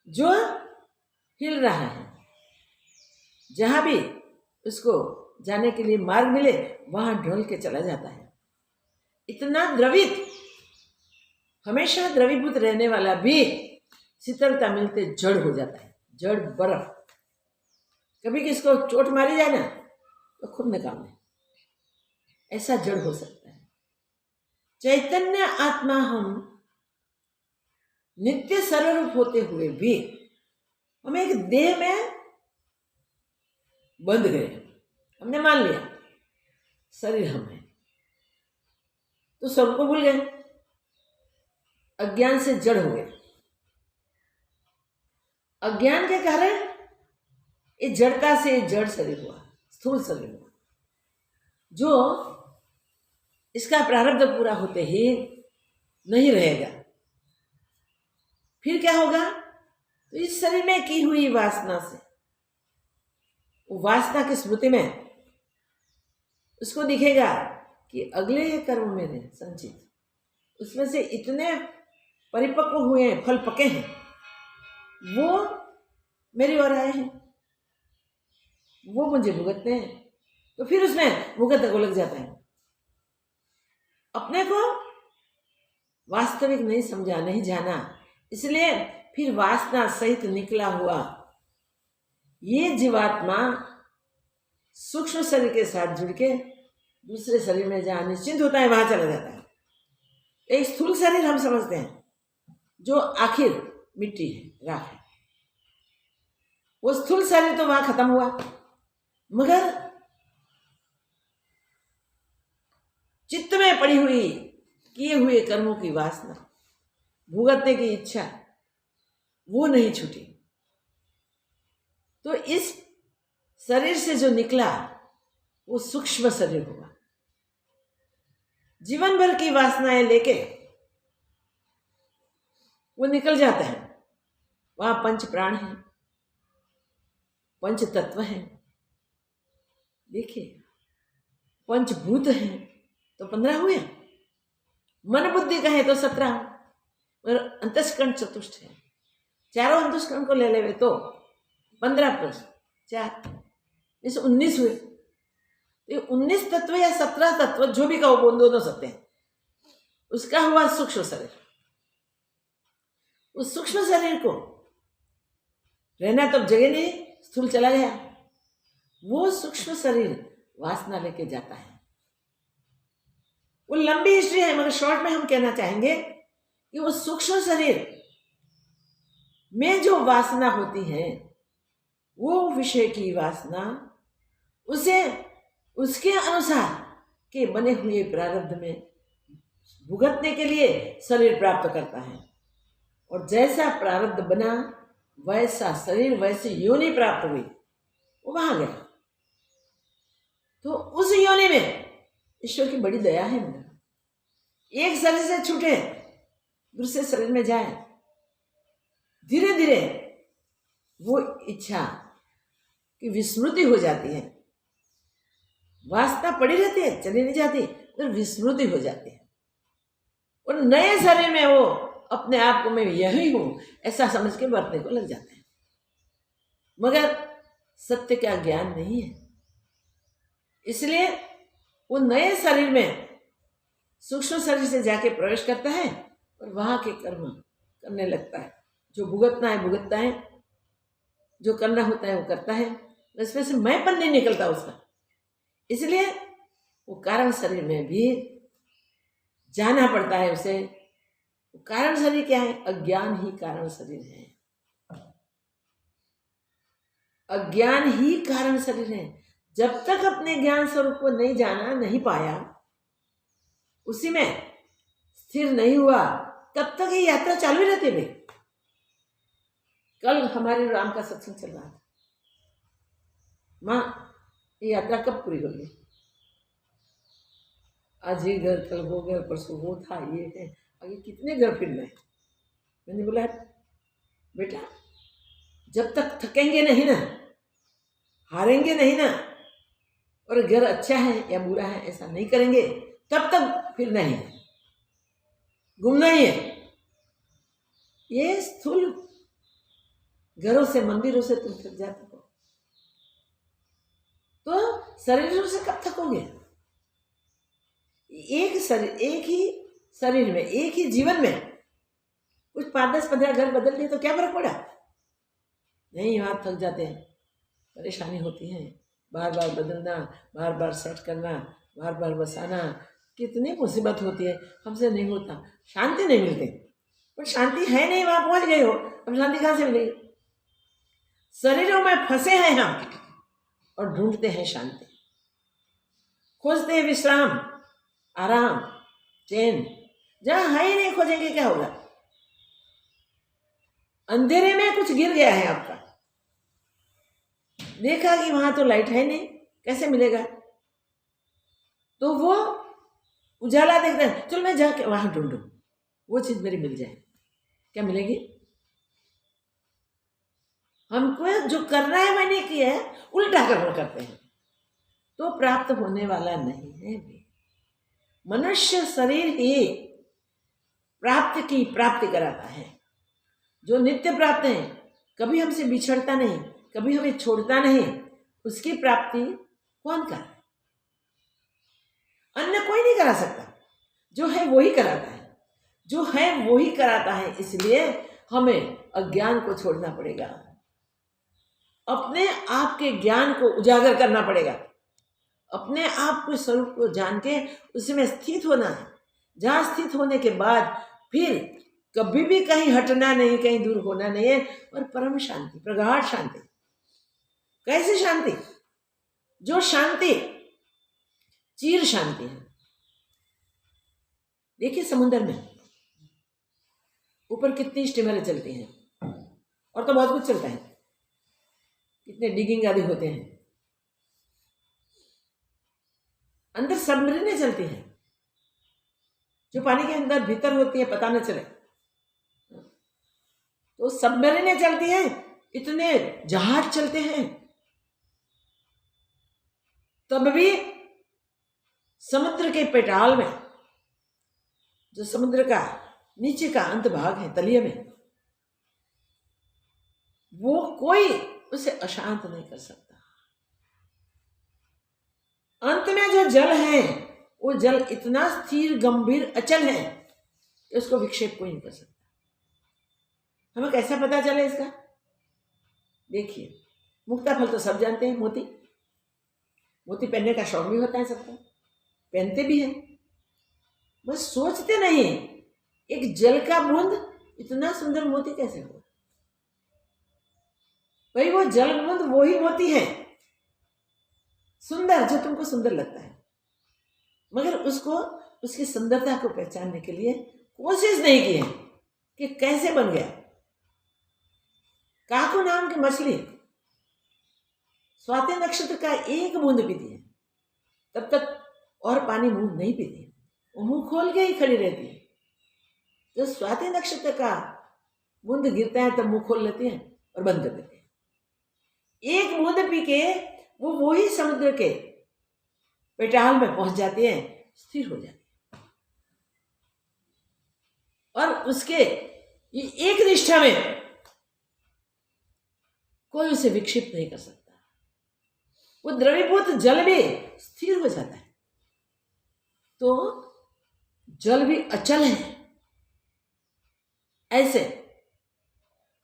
जो हिल रहा है, जहां भी उसको जाने के लिए मार्ग मिले वहां ढल के चला जाता है। इतना द्रवित, हमेशा द्रवीभूत रहने वाला भी शीतलता मिलते जड़ हो जाता है। जड़ बर्फ। कभी किसको चोट मारी जाए ना तो खुद निकाल ले, ऐसा जड़ हो सकता है। चैतन्य आत्मा हम नित्य स्वरूप होते हुए भी हम एक देह में बंध गए। हमने मान लिया शरीर हम है, तो सबको भूल गए, अज्ञान से जड़ हो गए। अज्ञान के कारण इस जड़ता से जड़ शरीर हुआ, स्थूल शरीर हुआ, जो इसका प्रारब्ध पूरा होते ही नहीं रहेगा। फिर क्या होगा? तो इस शरीर में की हुई वासना से, वो वासना की स्मृति में उसको दिखेगा कि अगले ये कर्म मेरे संचित, उसमें से इतने परिपक्व हुए हैं, फल पके हैं, वो मेरी ओर आए हैं, वो मुझे भुगतते हैं। तो फिर उसमें भुगतने को लग जाता है। अपने को वास्तविक नहीं समझा, नहीं जाना, इसलिए फिर वासना सहित निकला हुआ ये जीवात्मा सूक्ष्म शरीर के साथ जुड़ के दूसरे शरीर में जहाँ निश्चिंत होता है वहां चला जाता है। एक स्थूल शरीर हम समझते हैं जो आखिर मिट्टी है, राख है। वो स्थूल शरीर तो वहां खत्म हुआ, मगर चित्त में पड़ी हुई किए हुए कर्मों की वासना, भुगतने की इच्छा, वो नहीं छूटी। तो इस शरीर से जो निकला वो सूक्ष्म शरीर हुआ। जीवन भर की वासनाएं लेके वो निकल जाता है। वहां पंच प्राण है, पंच तत्व है, देखिए पंचभूत हैं तो 15 हुए, मन बुद्धि कहे तो 17, और अंतस्करण चतुष्ट है। चारों अंतस्करण को ले लेवे तो 15 + 4 इस 19 हुए। तो 19 तत्व या 17 तत्व जो भी कहो, वो दोनों सत्य हैं, उसका हुआ सूक्ष्म शरीर। उस सूक्ष्म शरीर को रहना तो जगह नहीं, स्थूल चला गया। वो सूक्ष्म शरीर वासना लेके जाता है। वो लंबी हिस्ट्री है, मगर शॉर्ट में हम कहना चाहेंगे कि वो सूक्ष्म शरीर में जो वासना होती है, वो विषय की वासना उसे उसके अनुसार के बने हुए प्रारब्ध में भुगतने के लिए शरीर प्राप्त करता है। और जैसा प्रारब्ध बना वैसा शरीर, वैसी योनि प्राप्त हुई, वो वहां गया। तो उस योनि में ईश्वर की बड़ी दया है। मेरा एक शरीर से छूटे दूसरे शरीर में जाए, धीरे धीरे वो इच्छा की विस्मृति हो जाती है। वासना पड़ी रहती है, चली नहीं जाती, तो विस्मृति हो जाती है। और नए शरीर में वो अपने आप को मैं यही हूं ऐसा समझ के बरतने को लग जाते हैं, मगर सत्य का ज्ञान नहीं है। इसलिए वो नए शरीर में सूक्ष्म शरीर से जाके प्रवेश करता है और वहां के कर्म करने लगता है। जो भुगतना है भुगतता है, जो करना होता है वो करता है। इसमें से मैंपन नहीं निकलता उसका। इसलिए वो कारण शरीर में भी जाना पड़ता है उसे। कारण शरीर क्या है? अज्ञान ही कारण शरीर है। अज्ञान ही कारण शरीर है। जब तक अपने ज्ञान स्वरूप को नहीं जाना, नहीं पाया, उसी में स्थिर नहीं हुआ, तब तक ये यात्रा चालू ही रहती है। कल हमारे राम का सत्संग चल रहा था, माँ ये यात्रा कब पूरी होगी? आज ये घर, कल वो घर, परसों वो था, ये है, आगे कितने घर फिरना है। मैंने बोला बेटा जब तक थकेंगे नहीं ना, हारेंगे नहीं ना, और घर अच्छा है या बुरा है ऐसा नहीं करेंगे, तब तक फिरना ही है, घूमना ही है। ये स्थूल घरों से, मंदिरों से तुम थक जाते हो, तो शरीरों से कब थकोगे? एक ही शरीर में, एक ही जीवन में कुछ 5-10-15 घर बदल दिए तो क्या फर्क पड़ा? नहीं, वहां थक जाते हैं, परेशानी होती है, बार बार बदलना, बार बार सेट करना, बार बार बसाना, कितनी मुसीबत होती है, हमसे नहीं होता, शांति नहीं मिलती। पर शांति है नहीं, वहां पहुंच गए हो, अब शांति कहां से मिलेगी? शरीरों में फंसे हैं हम और ढूंढते हैं शांति, खोजते हैं विश्राम, आराम, चैन। जहां है ही नहीं, खोजेंगे क्या होगा? अंधेरे में कुछ गिर गया है आपका, देखा कि वहां तो लाइट है नहीं, कैसे मिलेगा? तो वो उजाला देखते हैं, चल मैं जाके वहां ढूंढू, वो चीज मेरी मिल जाए, क्या मिलेगी? हमको जो करना है मैंने किया है, उल्टा कर्म करते हैं तो प्राप्त होने वाला नहीं है। मनुष्य शरीर ही प्राप्ति कराता है। जो नित्य प्राप्त है, कभी हमसे बिछड़ता नहीं, कभी हमें छोड़ता नहीं, उसकी प्राप्ति कौन करे? अन्य कोई नहीं करा सकता, जो है वो ही कराता है, जो है वो ही कराता है। इसलिए हमें अज्ञान को छोड़ना पड़ेगा, अपने आप के ज्ञान को उजागर करना पड़ेगा, अपने आप को स्वरूप को जान के उसमें स्थित होना है। जहाँ स्थित होने के बाद फिर कभी भी कहीं हटना नहीं, कहीं दूर होना नहीं है, और परम शांति, प्रगाढ़ शांति। कैसी शांति? जो शांति चिर शांति है। देखिए समुद्र में ऊपर कितनी स्टीमरें चलती हैं, और तो बहुत कुछ चलता है, कितने डिगिंग आदि होते हैं, अंदर सबमरीनें चलती हैं जो पानी के अंदर भीतर होती है, पता न चले। तो सबमरीनें चलती हैं, इतने जहाज चलते हैं, तब भी समुद्र के पेटाल में, जो समुद्र का नीचे का अंत भाग है, तलिए में, वो कोई उसे अशांत नहीं कर सकता। अंत में जो जल है, वो जल इतना स्थिर, गंभीर, अचल है कि उसको विक्षेप कोई नहीं कर सकता। हमें कैसा पता चले इसका? देखिए, मुक्ता फल तो सब जानते हैं, मोती। मोती पहनने का शौक भी होता है सबको, पहनते भी हैं, बस सोचते नहीं एक जल का बूंद इतना सुंदर मोती कैसे हो? भाई वो जल बूंद वो ही मोती है, सुंदर, जो तुमको सुंदर लगता है, मगर उसको, उसकी सुंदरता को पहचानने के लिए कोशिश नहीं की है कि कैसे बन गया। काकू नाम की मछली स्वाति नक्षत्र का एक बूंद पीती है, तब तक और पानी मुंह नहीं पीती, वो मुंह खोल के ही खड़ी रहती है। तो स्वाति नक्षत्र का बूंद गिरता है तब मुंह खोल लेती है और बंद कर देती है। एक बूंद पी के वो ही समुद्र के पेटाल में पहुंच जाती है, स्थिर हो जाती है, और उसके ये एक निष्ठा में कोई उसे विक्षिप्त नहीं कर सकता। वो द्रवीभूत जल भी स्थिर हो जाता है। तो जल भी अचल है। ऐसे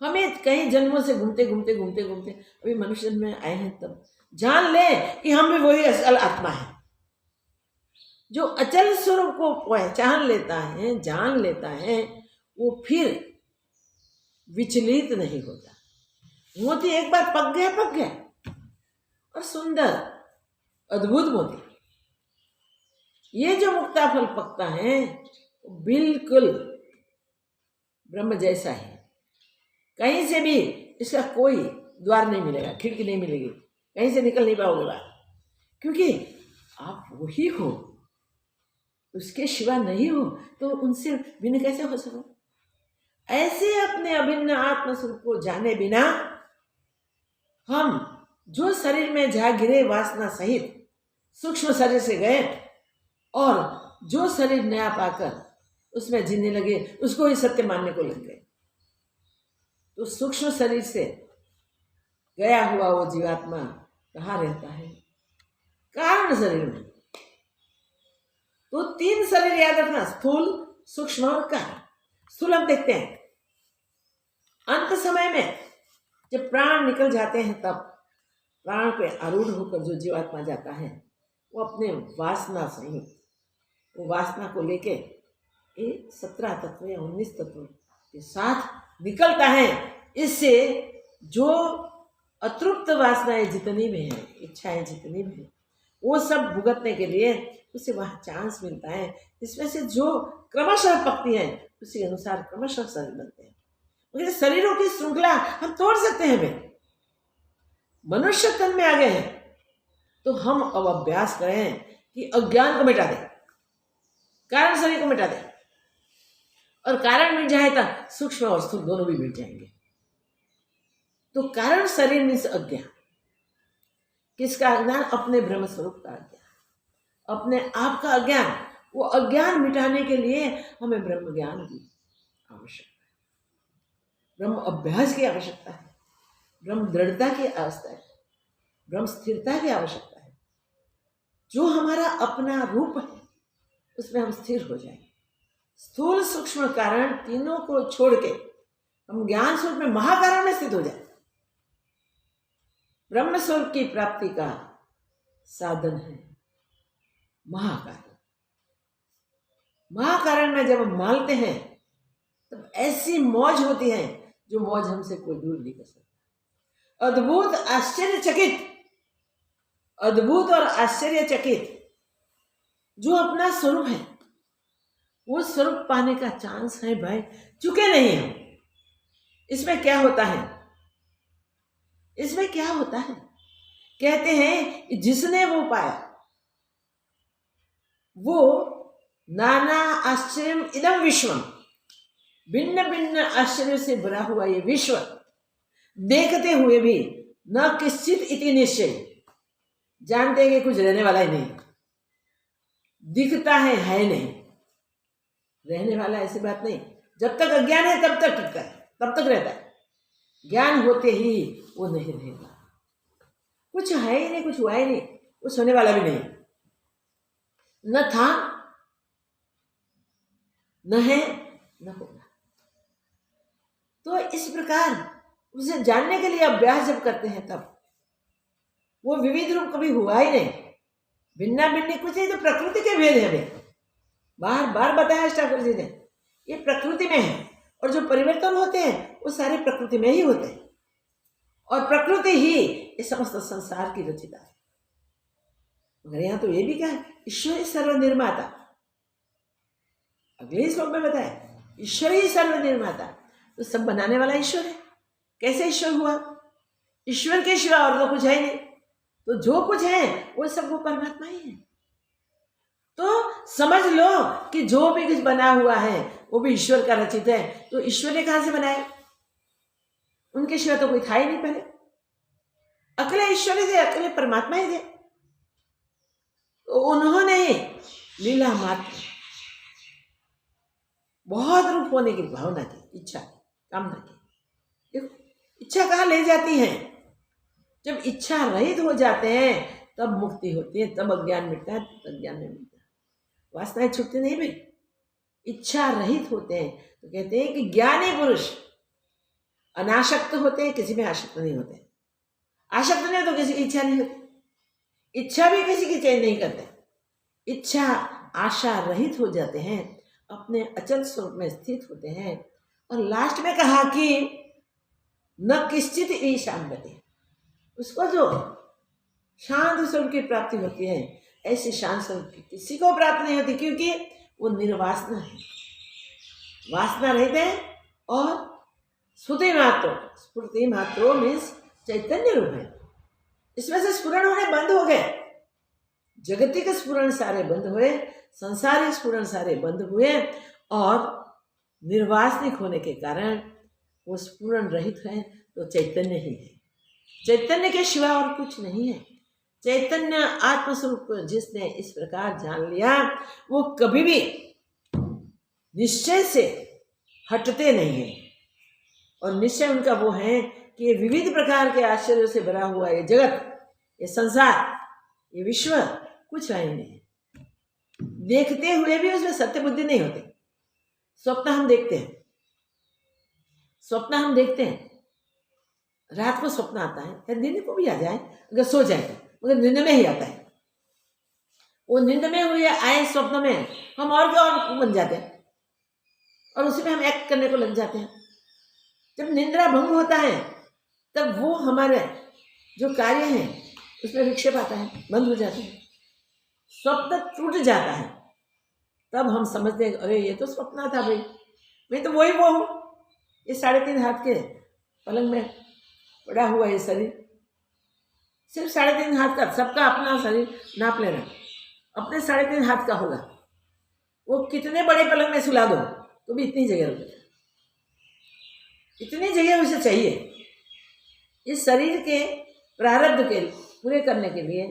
हमें कई जन्मों से घूमते अभी मनुष्य जन्म में आए हैं, तब जान ले कि हम भी वही अचल आत्मा है। जो अचल स्वरूप को पहचान लेता है, जान लेता है, वो फिर विचलित नहीं होता। मोती एक बार पक गया और सुंदर अद्भुत मोती। ये जो मुक्ता फल पकता है वो बिल्कुल ब्रह्म जैसा है। कहीं से भी इसका कोई द्वार नहीं मिलेगा, खिड़की नहीं मिलेगी, कहीं से निकल नहीं पाओगे बाहर, क्योंकि आप वही हो, उसके सिवा नहीं हो, तो उनसे भिन्न कैसे हो सको। ऐसे अपने अभिन्न आत्म स्वरूप को जाने बिना हम जो शरीर में जा गिरे वासना सहित सूक्ष्म शरीर से गए और जो शरीर नया पाकर उसमें जीने लगे, उसको ही सत्य मानने को लग गए। तो सूक्ष्म शरीर से गया हुआ वो जीवात्मा कहाँ रहता है? कारण शरीर में। तो 3 शरीर याद रखना, स्थूल, सूक्ष्म और कारण। स्थूल हम देखते हैं, अंत समय में जब प्राण निकल जाते हैं तब प्राण पे आरूढ़ होकर जो जीवात्मा जाता है वो अपने वासना सहित, वो वासना को लेके ये 17 तत्व या 19 तत्व के साथ निकलता है। इससे जो अतृप्त वासनाएं जितनी भी हैं, इच्छाएं जितनी भी हैं, वो सब भुगतने के लिए उसे वहाँ चांस मिलता है। इसमें से जो क्रमशः पकती है उसी अनुसार क्रमशः शरीर बनते हैं। मगर शरीरों की श्रृंखला हम तोड़ सकते हैं। वे मनुष्य तन में आ गए हैं तो हम अब अभ्यास करें कि अज्ञान को मिटा दें, कारण शरीर को मिटा दें, और कारण मिट जाए तो सूक्ष्म और स्थूल दोनों भी मिट जाएंगे। तो कारण शरीर मीन्स अज्ञान। किसका अज्ञान? अपने ब्रह्म स्वरूप का अज्ञान, अपने आप का अज्ञान। वो अज्ञान मिटाने के लिए हमें ब्रह्म ज्ञान की आवश्यकता है, ब्रह्म अभ्यास की आवश्यकता है, ब्रह्म दृढ़ता की आवश्यकता है, ब्रह्म स्थिरता की आवश्यकता है। जो हमारा अपना रूप है उसमें हम स्थिर हो जाएंगे। स्थूल सूक्ष्म कारण तीनों को छोड़ के हम ज्ञान स्वरूप में महाकारण में स्थित हो जाए। ब्रह्म स्वरूप की प्राप्ति का साधन है महाकारण। महाकारण में जब हम मानते हैं तब ऐसी मौज होती है जो मौज हमसे कोई दूर नहीं कर सकता। अद्भुत आश्चर्यचकित, अद्भुत और आश्चर्यचकित जो अपना स्वरूप है वो स्वरूप पाने का चांस है भाई, चुके नहीं हम। इसमें क्या होता है? इसमें क्या होता है? कहते हैं कि जिसने वो पाया वो नाना आश्चर्य इदम विश्वम, भिन्न भिन्न आश्चर्य से भरा हुआ ये विश्व देखते हुए भी न किश्चित इति निश्चय, जानते हैं कि कुछ रहने वाला ही नहीं, दिखता है नहीं, रहने वाला ऐसी बात नहीं। जब तक अज्ञान है तब तक टिकता है, तब तक रहता है। ज्ञान होते ही वो नहीं रहेगा। कुछ है ही नहीं, कुछ हुआ ही नहीं, कुछ होने वाला भी नहीं, न था, न है, न होगा। तो इस प्रकार उसे जानने के लिए अभ्यास जब करते हैं तब वो विविध रूप कभी हुआ ही नहीं, भिन्ना भिन्न कुछ नहीं। तो प्रकृति के भेद है, हमें बार बार बताया ठाकुर जी ने, ये प्रकृति में है और जो परिवर्तन होते हैं वो सारे प्रकृति में ही होते हैं, और प्रकृति ही इस समस्त संसार की रचिता है। मगर यहाँ तो ये भी कहा ईश्वर ही सर्वनिर्माता, अगले श्लोक में बताया ईश्वर ही सर्वनिर्माता। तो सब बनाने वाला ईश्वर है। कैसे ईश्वर हुआ? ईश्वर के सिवा और तो कुछ है नहीं, तो जो कुछ है वो सब वो परमात्मा ही है। तो समझ लो कि जो भी कुछ बना हुआ है वो भी ईश्वर का रचित है। तो ईश्वर ने कहां से बनाया? उनके सिवा तो कोई था ही नहीं पहले, अकेले ईश्वर ही थे, अकेले परमात्मा ही थे। तो उन्होंने लीला मात्र बहुत रूप होने की भावना की, इच्छा की, कामना की। देखो इच्छा कहाँ ले जाती है? जब इच्छा रहित हो जाते हैं तब मुक्ति होती है, तब अज्ञान मिटता है, तब अज्ञान नहीं मिटता, वासनाएं छूटती नहीं भाई। इच्छा रहित होते हैं तो कहते हैं कि ज्ञानी पुरुष अनासक्त होते हैं, किसी में आसक्त नहीं होते। आसक्त नहीं तो किसी की इच्छा नहीं होती, इच्छा भी किसी की चयन नहीं करते। इच्छा आशा रहित हो जाते हैं, अपने अचल स्वरूप में स्थित होते हैं। और लास्ट में कहा कि न किश्चित ईशान गति, उसको जो शांत स्वरूप की प्राप्ति होती है। ऐसी शांत स्वरूप की किसी को प्राप्त नहीं होती, क्योंकि वो निर्वासना है, वासना रहित है और स्फूर्ति मात्रो मीन्स चैतन्य रूप है। इसमें से स्फुरण होने बंद हो गए, जगतिक स्फुरण सारे बंद हुए, संसारिक स्फुरण सारे बंद हुए, और निर्वासनिक होने के कारण वो स्फुरण रहित है, तो चैतन्य ही है। चैतन्य के सिवा और कुछ नहीं है। चैतन्य आत्मस्वरूप को जिसने इस प्रकार जान लिया, वो कभी भी निश्चय से हटते नहीं है। और निश्चय उनका वो है कि ये विविध प्रकार के आश्चर्यों से भरा हुआ ये जगत, ये संसार, ये विश्व कुछ है नहीं। देखते हुए भी उसमें सत्य बुद्धि नहीं होती। स्वप्न हम देखते हैं, रात को स्वप्न आता है, या नींद को भी आ जाए, अगर सो जाए, मगर नींद में ही आता है। वो नींद में हुए आए स्वप्न में हम और क्या और बन जाते हैं, और उसी में हम एक्ट करने को लग जाते हैं। जब निद्रा भंग होता है, तब वो हमारे जो कार्य हैं उसमें विक्षेप आता है, बंद हो जाते हैं, स्वप्न टूट जाता है। तब हम समझते हैं, अरे ये तो स्वप्न था भाई, मैं तो वही वो हूँ। ये 3.5 हाथ के पलंग में पड़ा हुआ ये शरीर, सिर्फ 3.5 हाथ का, सबका अपना शरीर नाप लेना, अपने 3.5 हाथ का होगा। वो कितने बड़े पलंग में सुला दो तो भी इतनी जगह रुकेगा, इतनी जगह उसे चाहिए। इस शरीर के प्रारब्ध के पूरे करने के लिए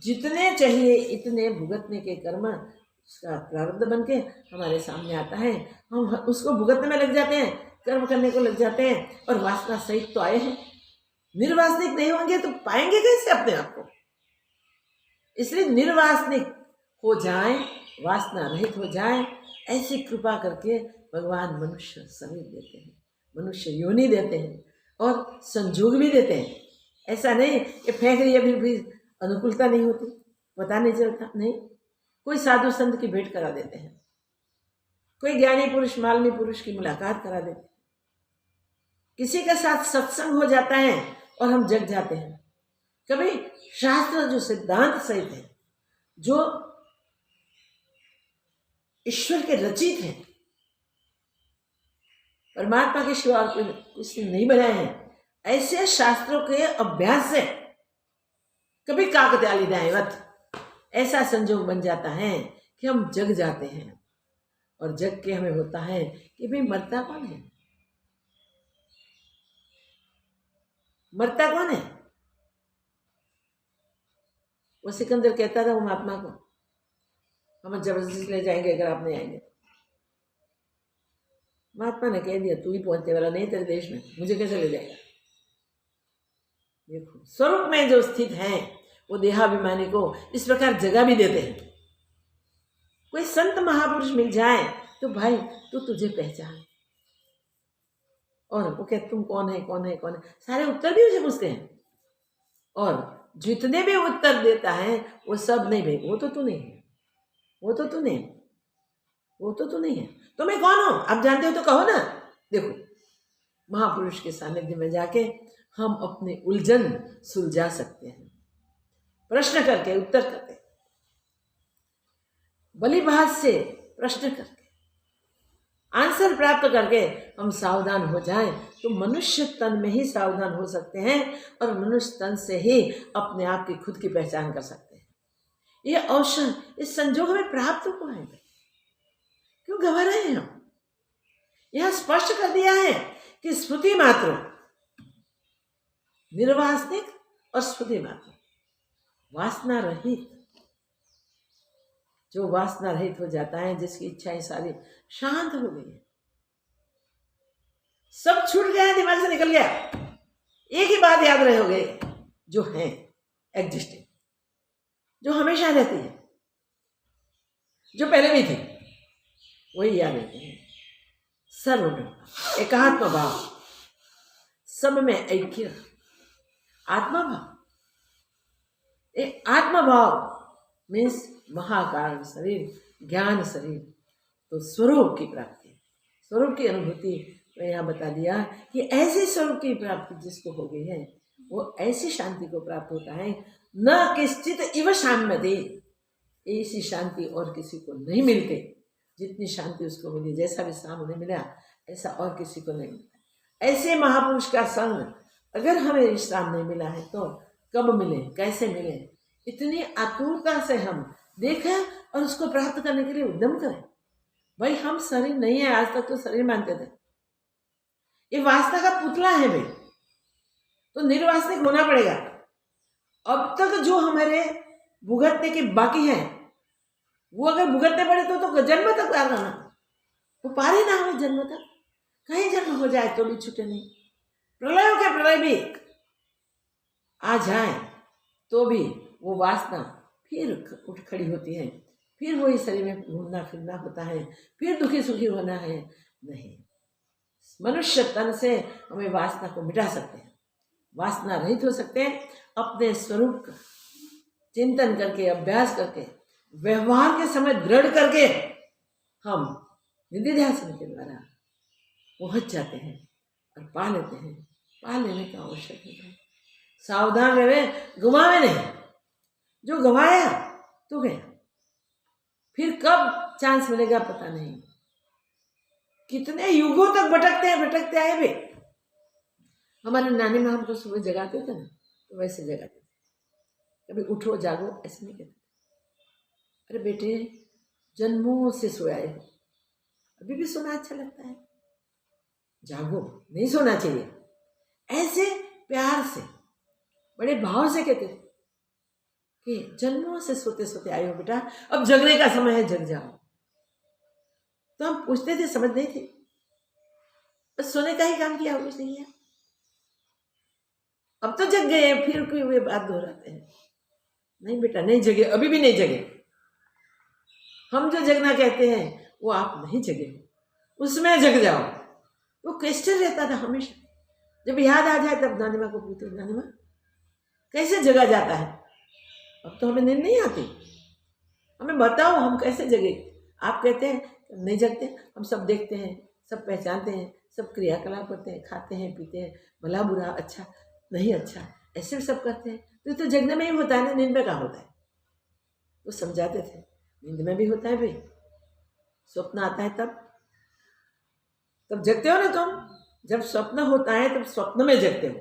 जितने चाहिए इतने भुगतने के कर्म उसका प्रारब्ध बन के हमारे सामने आता है। हम उसको भुगतने में लग जाते हैं, कर्म करने को लग जाते हैं, और वासना सहित तो आए हैं। निर्वासनिक नहीं होंगे तो पाएंगे कैसे अपने आप को? इसलिए निर्वासनिक हो जाए, वासना रहित हो जाए, ऐसी कृपा करके भगवान मनुष्य शरीर देते हैं, मनुष्य योनि देते हैं, और संजोग भी देते हैं। ऐसा नहीं कि फेंक रही है फिर भी अनुकूलता नहीं होती, पता नहीं चलता, नहीं। कोई साधु संत की भेंट करा देते हैं, कोई ज्ञानी पुरुष मालनी पुरुष की मुलाकात करा देते हैं, किसी के साथ सत्संग हो जाता है और हम जग जाते हैं। कभी शास्त्र जो सिद्धांत सहित है, जो ईश्वर के रचित हैं, परमात्मा के सिवा और कुछ नहीं बनाए हैं, ऐसे शास्त्रों के अभ्यास से कभी काकताली दायवत ऐसा संजोग बन जाता है कि हम जग जाते हैं। और जग के हमें होता है कि भाई मरता कौन है, मरता कौन है? वो सिकंदर कहता था वो महात्मा को, हम जबरदस्ती ले जाएंगे अगर आप नहीं आएंगे। महात्मा ने कह दिया, तू ही पहुंचने वाला नहीं तेरे देश में, मुझे कैसे ले जाएगा? देखो, स्वरूप में जो स्थित है वो देहाभिमानी को इस प्रकार जगह भी देते हैं। कोई संत महापुरुष मिल जाए तो भाई तो तुझे पहचान, और वो कहते तुम कौन है, कौन है, कौन है, सारे उत्तर भी उसे पूछते हैं। और जितने भी उत्तर देता है वो सब नहीं भाई, वो तो तू नहीं है, वो तो तू नहीं, वो तो तू नहीं है, तो मैं कौन हूं? आप जानते हो तो कहो ना। देखो, महापुरुष के सानिध्य में जाके हम अपने उलझन सुलझा सकते हैं, प्रश्न करके, उत्तर करके, बलिभात से प्रश्न करके, आंसर प्राप्त करके हम सावधान हो जाएं तो मनुष्य तन में ही सावधान हो सकते हैं, और मनुष्य तन से ही अपने आप की खुद की पहचान कर सकते हैं। ये अवसर इस संजोग में प्राप्त हुआ है, क्यों गवा रहे हैं हम? यह स्पष्ट कर दिया है कि स्फूर्ति मात्र, निर्वासनिक और स्फूर्ति मात्र, वासना रहित। जो वासना रहित हो जाता है, जिसकी इच्छाएं सारी शांत हो गई है, सब छूट गया, दिमाग से निकल गया, एक ही बात याद रहोगे, जो है एग्जिस्टिंग, जो हमेशा रहती है, जो पहले भी थी, वही याद रहती है। सर्व एकात्म भाव, सब में ऐक्य, आत्मा भाव। आत्मा भाव मीन्स महाकारण शरीर, ज्ञान शरीर, तो स्वरूप की प्राप्ति, स्वरूप की अनुभूति। मैं यहाँ बता दिया कि ऐसे स्वरूप की प्राप्ति जिसको हो गई है, वो ऐसी शांति को प्राप्त होता है न किश्चित इव शाम्यते, ऐसी शांति और किसी को नहीं मिलती जितनी शांति उसको मिली। जैसा विश्राम उन्हें मिला ऐसा और किसी को नहीं मिला। ऐसे महापुरुष का संग अगर हमें विश्राम नहीं मिला है तो कब मिले, कैसे मिले, इतनी आतुरता से हम देखें और उसको प्राप्त करने के लिए उद्यम करें। भाई हम शरीर नहीं है, आज तक तो शरीर मानते थे, ये वासना का पुतला है भाई, तो निर्वासनिक होना पड़ेगा। अब तक जो हमारे भुगतने की बाकी है वो अगर भुगतने पड़े तो जन्म तक पार करना, वो पार ही ना हो जन्म तक, कहीं जन्म हो जाए तो भी छूटे नहीं। प्रलयों के प्रलय भी आ जाए तो भी वो वासना फिर उठ खड़ी होती है, फिर वही शरीर में घूमना फिरना होता है, फिर दुखी सुखी होना है। नहीं, मनुष्य तन से हमें वासना को मिटा सकते हैं, वासना रहित हो सकते हैं। अपने स्वरूप का चिंतन करके, अभ्यास करके, व्यवहार के समय दृढ़ करके हम निधिध्यासन के द्वारा पहुंच जाते हैं और पा लेते हैं। पा लेने का आवश्यक है, सावधान रहे, गुमावे नहीं। जो गवाया तो गया, फिर कब चांस मिलेगा पता नहीं। कितने युगों तक भटकते आए वे। हमारे नानी माँ हमको सुबह जगाते थे ना, तो वैसे जगाते थे, कभी उठो जागो ऐसे नहीं कहते। अरे बेटे, जन्मों से सोए हो, अभी भी सोना अच्छा लगता है, जागो, नहीं सोना चाहिए। ऐसे प्यार से, बड़े भाव से कहते थे कि जन्मों से सोते सोते आए हो बेटा, अब जगने का समय है, जग जाओ। तो हम पूछते थे, समझ नहीं थे, बस सोने का ही काम किया, कुछ नहीं है। अब तो जग गए, फिर कोई वे बात दोहराते हैं, नहीं बेटा नहीं जगे, अभी भी नहीं जगे। हम जो जगना कहते हैं वो आप नहीं जगे, उसमें जग जाओ। वो क्वेश्चन रहता था हमेशा, जब याद आ जाए तब नानी माँ को पूछते, नानी माँ कैसे जगा जाता है? अब तो हमें नींद नहीं आती, हमें बताओ हम कैसे जगे। आप कहते हैं नहीं जगते, हम सब देखते हैं, सब पहचानते हैं, सब क्रियाकलाप करते हैं, खाते हैं पीते हैं, भला बुरा, अच्छा नहीं अच्छा, ऐसे भी सब करते हैं। तो जगने में ही होता है ना, नींद में कहाँ होता है? तो समझाते थे नींद में भी होता है भाई, स्वप्न आता है तब जगते हो ना तुम। जब स्वप्न होता है तब स्वप्न में जगते हो।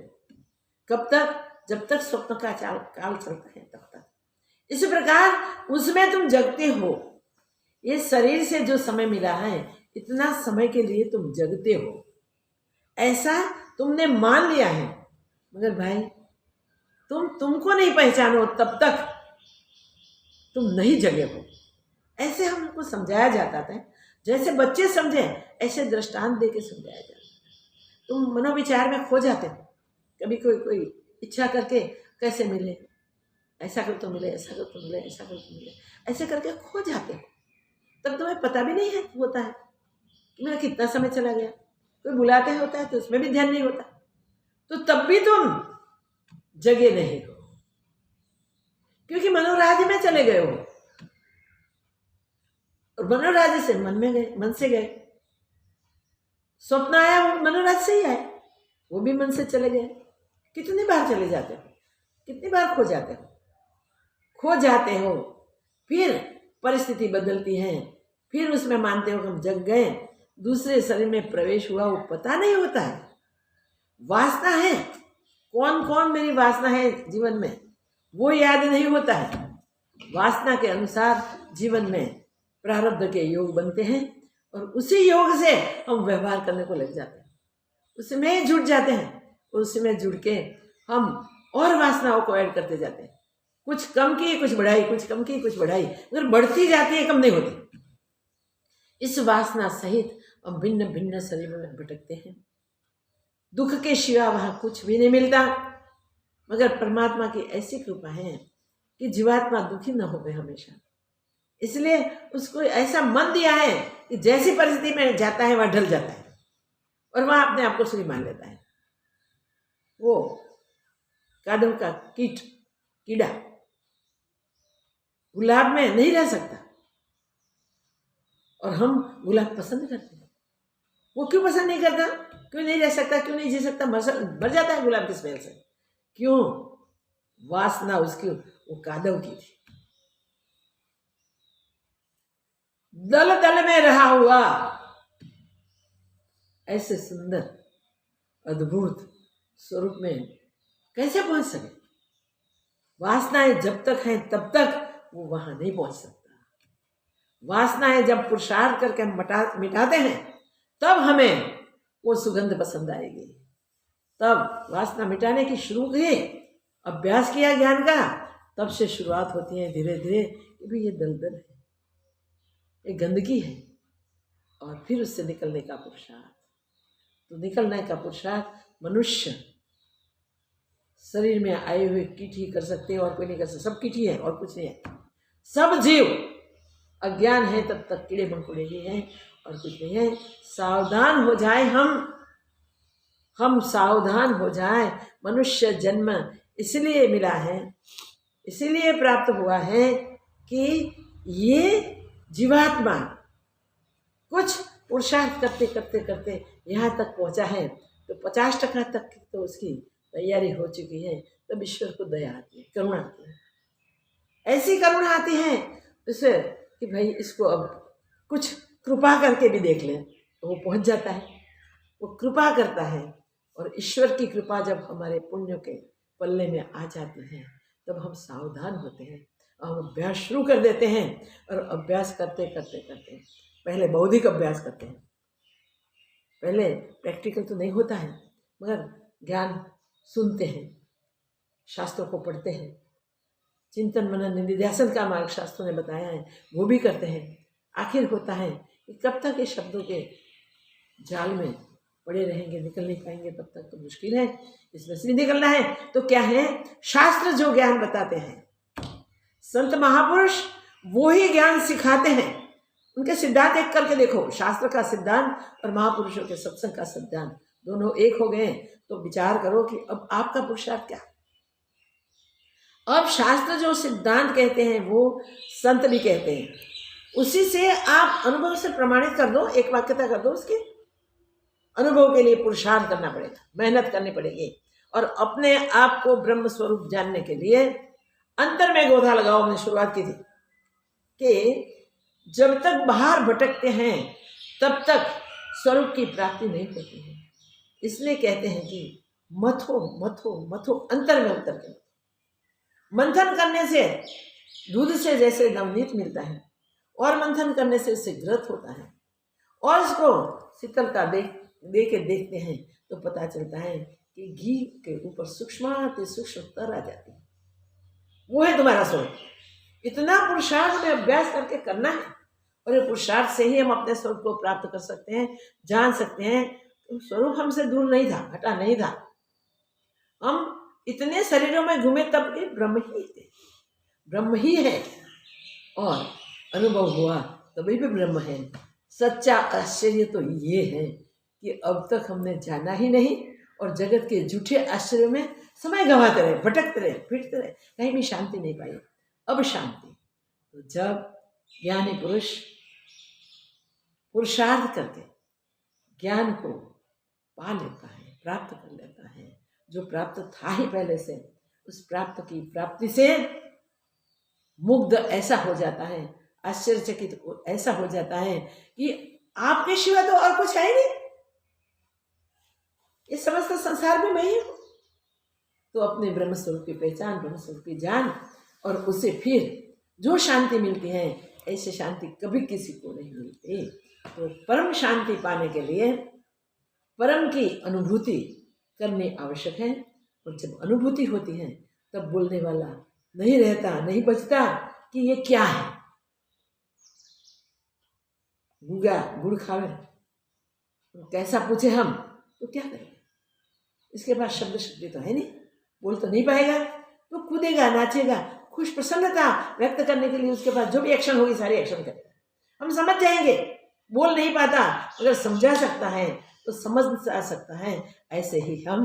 कब तक? जब तक स्वप्न का काल चलता है तब तक। इसी प्रकार उसमें तुम जगते हो। ये शरीर से जो समय मिला है, इतना समय के लिए तुम जगते हो, ऐसा तुमने मान लिया है। मगर भाई तुमको नहीं पहचानो तब तक तुम नहीं जगे हो। ऐसे हमको समझाया जाता था, जैसे बच्चे समझे ऐसे दृष्टांत दे के समझाया जाता। तुम मनोविचार में खो जाते हो, कभी कोई इच्छा करके कैसे मिले, ऐसा कर तो मिले, ऐसा कर तो मिले, ऐसा कर तो मिले, ऐसे करके खो जाते हो। तब तुम्हें पता भी नहीं है होता है कि मेरा कितना समय चला गया। कोई बुलाते होता है तो उसमें भी ध्यान नहीं होता, तो तब भी तुम जगे नहीं हो, क्योंकि मनोराज्य में चले गए हो। और मनोराज्य से मन में गए, मन से गए। स्वप्न आया वो मनोराज्य से ही आया, वो भी मन से चले गए। कितनी बार चले जाते हो, कितनी बार खो जाते हो। फिर परिस्थिति बदलती है, फिर उसमें मानते हो कि हम जग गए, दूसरे शरीर में प्रवेश हुआ, वो पता नहीं होता है। वासना है, कौन कौन मेरी वासना है जीवन में, वो याद नहीं होता है। वासना के अनुसार जीवन में प्रारब्ध के योग बनते हैं और उसी योग से हम व्यवहार करने को लग जाते हैं, उसमें जुड़ जाते हैं। उसमें जुड़ के हम और वासनाओं को ऐड करते जाते हैं, कुछ कम की कुछ बढ़ाई, कुछ कम की कुछ बढ़ाई, मगर बढ़ती जाती है, कम नहीं होती। इस वासना सहित हम भिन्न भिन्न शरीरों में भटकते हैं। दुख के सिवा वहां कुछ भी नहीं मिलता, मगर परमात्मा की ऐसी कृपा है कि जीवात्मा दुखी न हो हमेशा। इसलिए उसको ऐसा मन दिया है कि जैसी परिस्थिति में जाता है वहां ढल जाता है और वहां अपने आप को सही मान लेता है। वो कादव का कीड़ा गुलाब में नहीं रह सकता और हम गुलाब पसंद करते हैं। वो क्यों पसंद नहीं करता, क्यों नहीं रह सकता, क्यों नहीं जी सकता? मर जाता है गुलाब की स्मेल से। क्यों? वासना उसकी वो कादव की थी, दल दल में रहा हुआ। ऐसे सुंदर अद्भुत स्वरूप में कैसे पहुंच सके? वासनाएं जब तक हैं तब तक वो वहां नहीं पहुंच सकता। वासनाएं जब पुरुषार्थ करके हम मिटाते हैं तब हमें वो सुगंध पसंद आएगी। तब वासना मिटाने की शुरू की, अभ्यास किया ज्ञान का, तब से शुरुआत होती है धीरे धीरे कि भाई ये दलदल है, ये गंदगी है, और फिर उससे निकलने का पुरुषार्थ। तो निकलने का पुरुषार्थ मनुष्य शरीर में आए हुए कीट ही कर सकते हैं, और कोई नहीं कर सकता। सब कीट ही है और कुछ नहीं है। सब जीव अज्ञान है तब तक कीड़े मकोड़े ही हैं और कुछ नहीं है। सावधान हो जाए हम सावधान हो जाए। मनुष्य जन्म इसलिए मिला है, इसलिए प्राप्त हुआ है कि ये जीवात्मा कुछ पुरुषार्थ करते करते करते यहाँ तक पहुँचा है। तो 50% तक तो उसकी तैयारी हो चुकी है। तब ईश्वर को दया आती है, करुणा आती है। ऐसी करुणा आती है जैसे कि भाई इसको अब कुछ कृपा करके भी देख लें, तो वो पहुँच जाता है। वो कृपा करता है, और ईश्वर की कृपा जब हमारे पुण्य के पल्ले में आ जाती है तब हम सावधान होते हैं और हम अभ्यास शुरू कर देते हैं। और अभ्यास करते करते करते पहले बौद्धिक अभ्यास करते हैं, पहले प्रैक्टिकल तो नहीं होता है, मगर ज्ञान सुनते हैं, शास्त्रों को पढ़ते हैं, चिंतन मनन निधिध्यासन का मार्ग शास्त्रों ने बताया है, वो भी करते हैं। आखिर होता है कि कब तक ये शब्दों के जाल में पड़े रहेंगे, निकल नहीं पाएंगे, तब तक तो मुश्किल है। इसमें से भी निकलना है तो क्या है? शास्त्र जो ज्ञान बताते हैं, संत महापुरुष वो ही ज्ञान सिखाते हैं। उनके सिद्धांत एक करके देखो, शास्त्र का सिद्धांत और महापुरुषों के सत्संग का सिद्धांत दोनों एक हो गए। तो विचार करो कि अब आपका पुरुषार्थ क्या? अब शास्त्र जो सिद्धांत कहते हैं वो संत भी कहते हैं, उसी से आप अनुभव से प्रमाणित कर दो, एक वाक्यता कर दो। उसके अनुभव के लिए पुरुषार्थ करना पड़ेगा, मेहनत करनी पड़ेगी। और अपने आप को ब्रह्म स्वरूप जानने के लिए अंतर में गोधा लगाओ। हमने शुरुआत की थी कि जब तक बाहर भटकते हैं तब तक स्वरूप की प्राप्ति नहीं होती है। इसलिए कहते हैं कि मथो मथो मथो, अंतर में उतर के मंथन करने से दूध से जैसे नवनीत मिलता है, और मंथन करने से इससे ग्रत होता है, और इसको शीतलता दे के देखते हैं तो पता चलता है कि घी के ऊपर सूक्ष्म सूक्ष्म तर आ जाती है। वो है तुम्हारा स्वरूप। इतना पुरुषार्थ में अभ्यास करके करना है, और ये पुरुषार्थ से ही हम अपने स्वरूप को प्राप्त कर सकते हैं, जान सकते हैं। तो स्वरूप हमसे दूर नहीं था, हटा नहीं था। हम इतने शरीरों में घूमे तब भी ब्रह्म ही थे, ब्रह्म ही है, और अनुभव हुआ तभी भी ब्रह्म है। सच्चा आश्चर्य तो ये है कि अब तक हमने जाना ही नहीं, और जगत के झूठे आश्चर्यों में समय गंवाते रहे, भटकते रहे, फिरते रहे, कहीं भी शांति नहीं पाई। अब शांति तो जब ज्ञानी पुरुष पुरुषार्थ करके ज्ञान को पा लेता है, प्राप्त कर लेता है, जो प्राप्त था ही पहले से, उस प्राप्त की प्राप्ति से मुग्ध ऐसा हो जाता है, आश्चर्यचकित ऐसा हो जाता है कि आपके सिवा तो और कुछ है ही नहीं, ये समस्त संसार में मैं ही हूँ। तो अपने ब्रह्म स्वरूप की पहचान, ब्रह्म स्वरूप की जान, और उसे फिर जो शांति मिलती है, ऐसी शांति कभी किसी को नहीं मिलती। तो परम शांति पाने के लिए परम की अनुभूति करनी आवश्यक है, और जब अनुभूति होती है तब बोलने वाला नहीं रहता, नहीं बचता कि ये क्या है। गूंगा गुड़ खावे, कैसा पूछे हम तो क्या करें? इसके पास शब्द शक्ति तो है नहीं, बोल तो नहीं पाएगा, तो कूदेगा, नाचेगा, खुश प्रसन्नता व्यक्त करने के लिए उसके पास जो भी एक्शन होगी सारी एक्शन करेगा। हम समझ जाएंगे, बोल नहीं पाता, अगर समझा सकता है तो समझ आ सकता है। ऐसे ही हम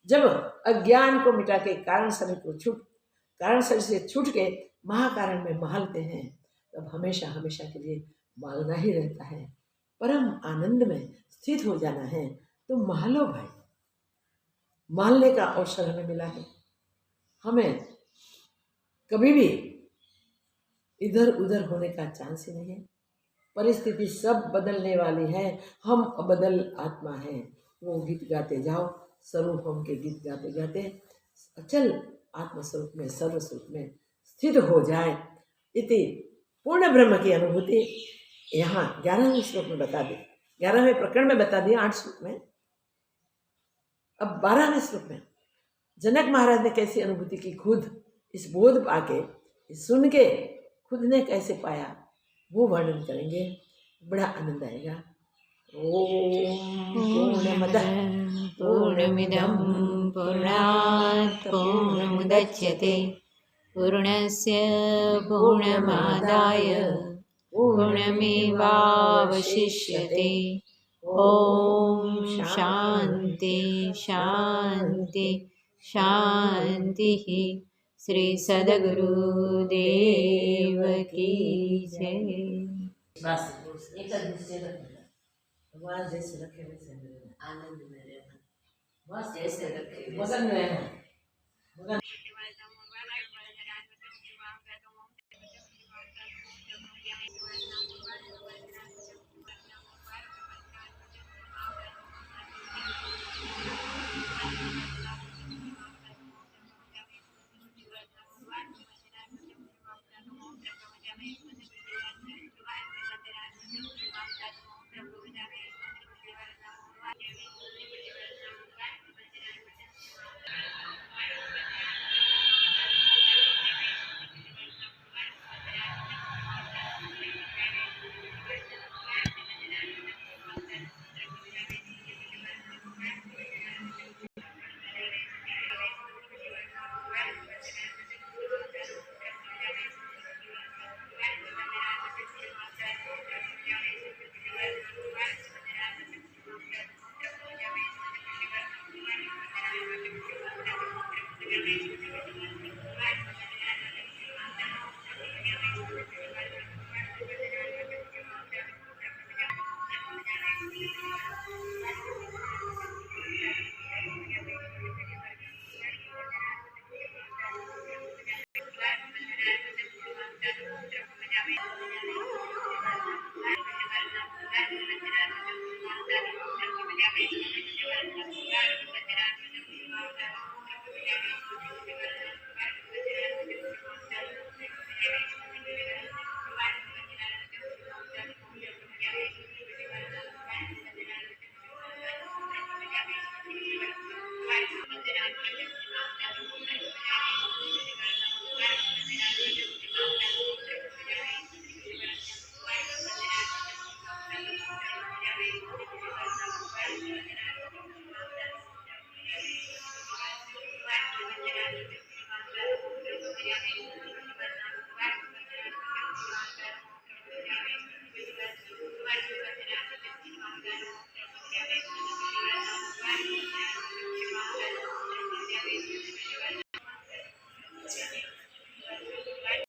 जब अज्ञान को मिटा के कारण शरीर से छूट के महाकारण में महलते हैं, तब हमेशा हमेशा के लिए मालना ही रहता है। परम आनंद में स्थित हो जाना है। तो महलो भाई, मालने का अवसर हमें मिला है। हमें कभी भी इधर उधर होने का चांस ही नहीं है। परिस्थिति सब बदलने वाली है, हम अबदल आत्मा हैं। वो गीत गाते जाओ, स्वरूप हम के गीत गाते गाते अचल आत्मस्वरूप में, सर्वस्वरूप में स्थित हो जाए। इति पूर्ण ब्रह्म की अनुभूति यहाँ 11वें श्लोक में बता दी, 11वें प्रकरण में बता दिया 8 श्लोक में। अब 12वें श्लोक में जनक महाराज ने कैसी अनुभूति की, खुद इस बोध पाके, सुन के खुद ने कैसे पाया, वो वर्णन करेंगे। बड़ा आनंद आएगा। ओम पूर्णमदः पूर्णमिदं पूर्णात् पूर्णमुदच्यते पूर्णस्य पूर्णमादाय पूर्णमेवावशिष्यते। ॐ शान्ति शान्ति शान्तिः। श्री सद्गुरुदेव की जय। बस एक निश्चय रखना, भगवान जैसे रखे वैसे रहना, आनंद में रहना, बस जैसे रखे मगन में रहना, मगन।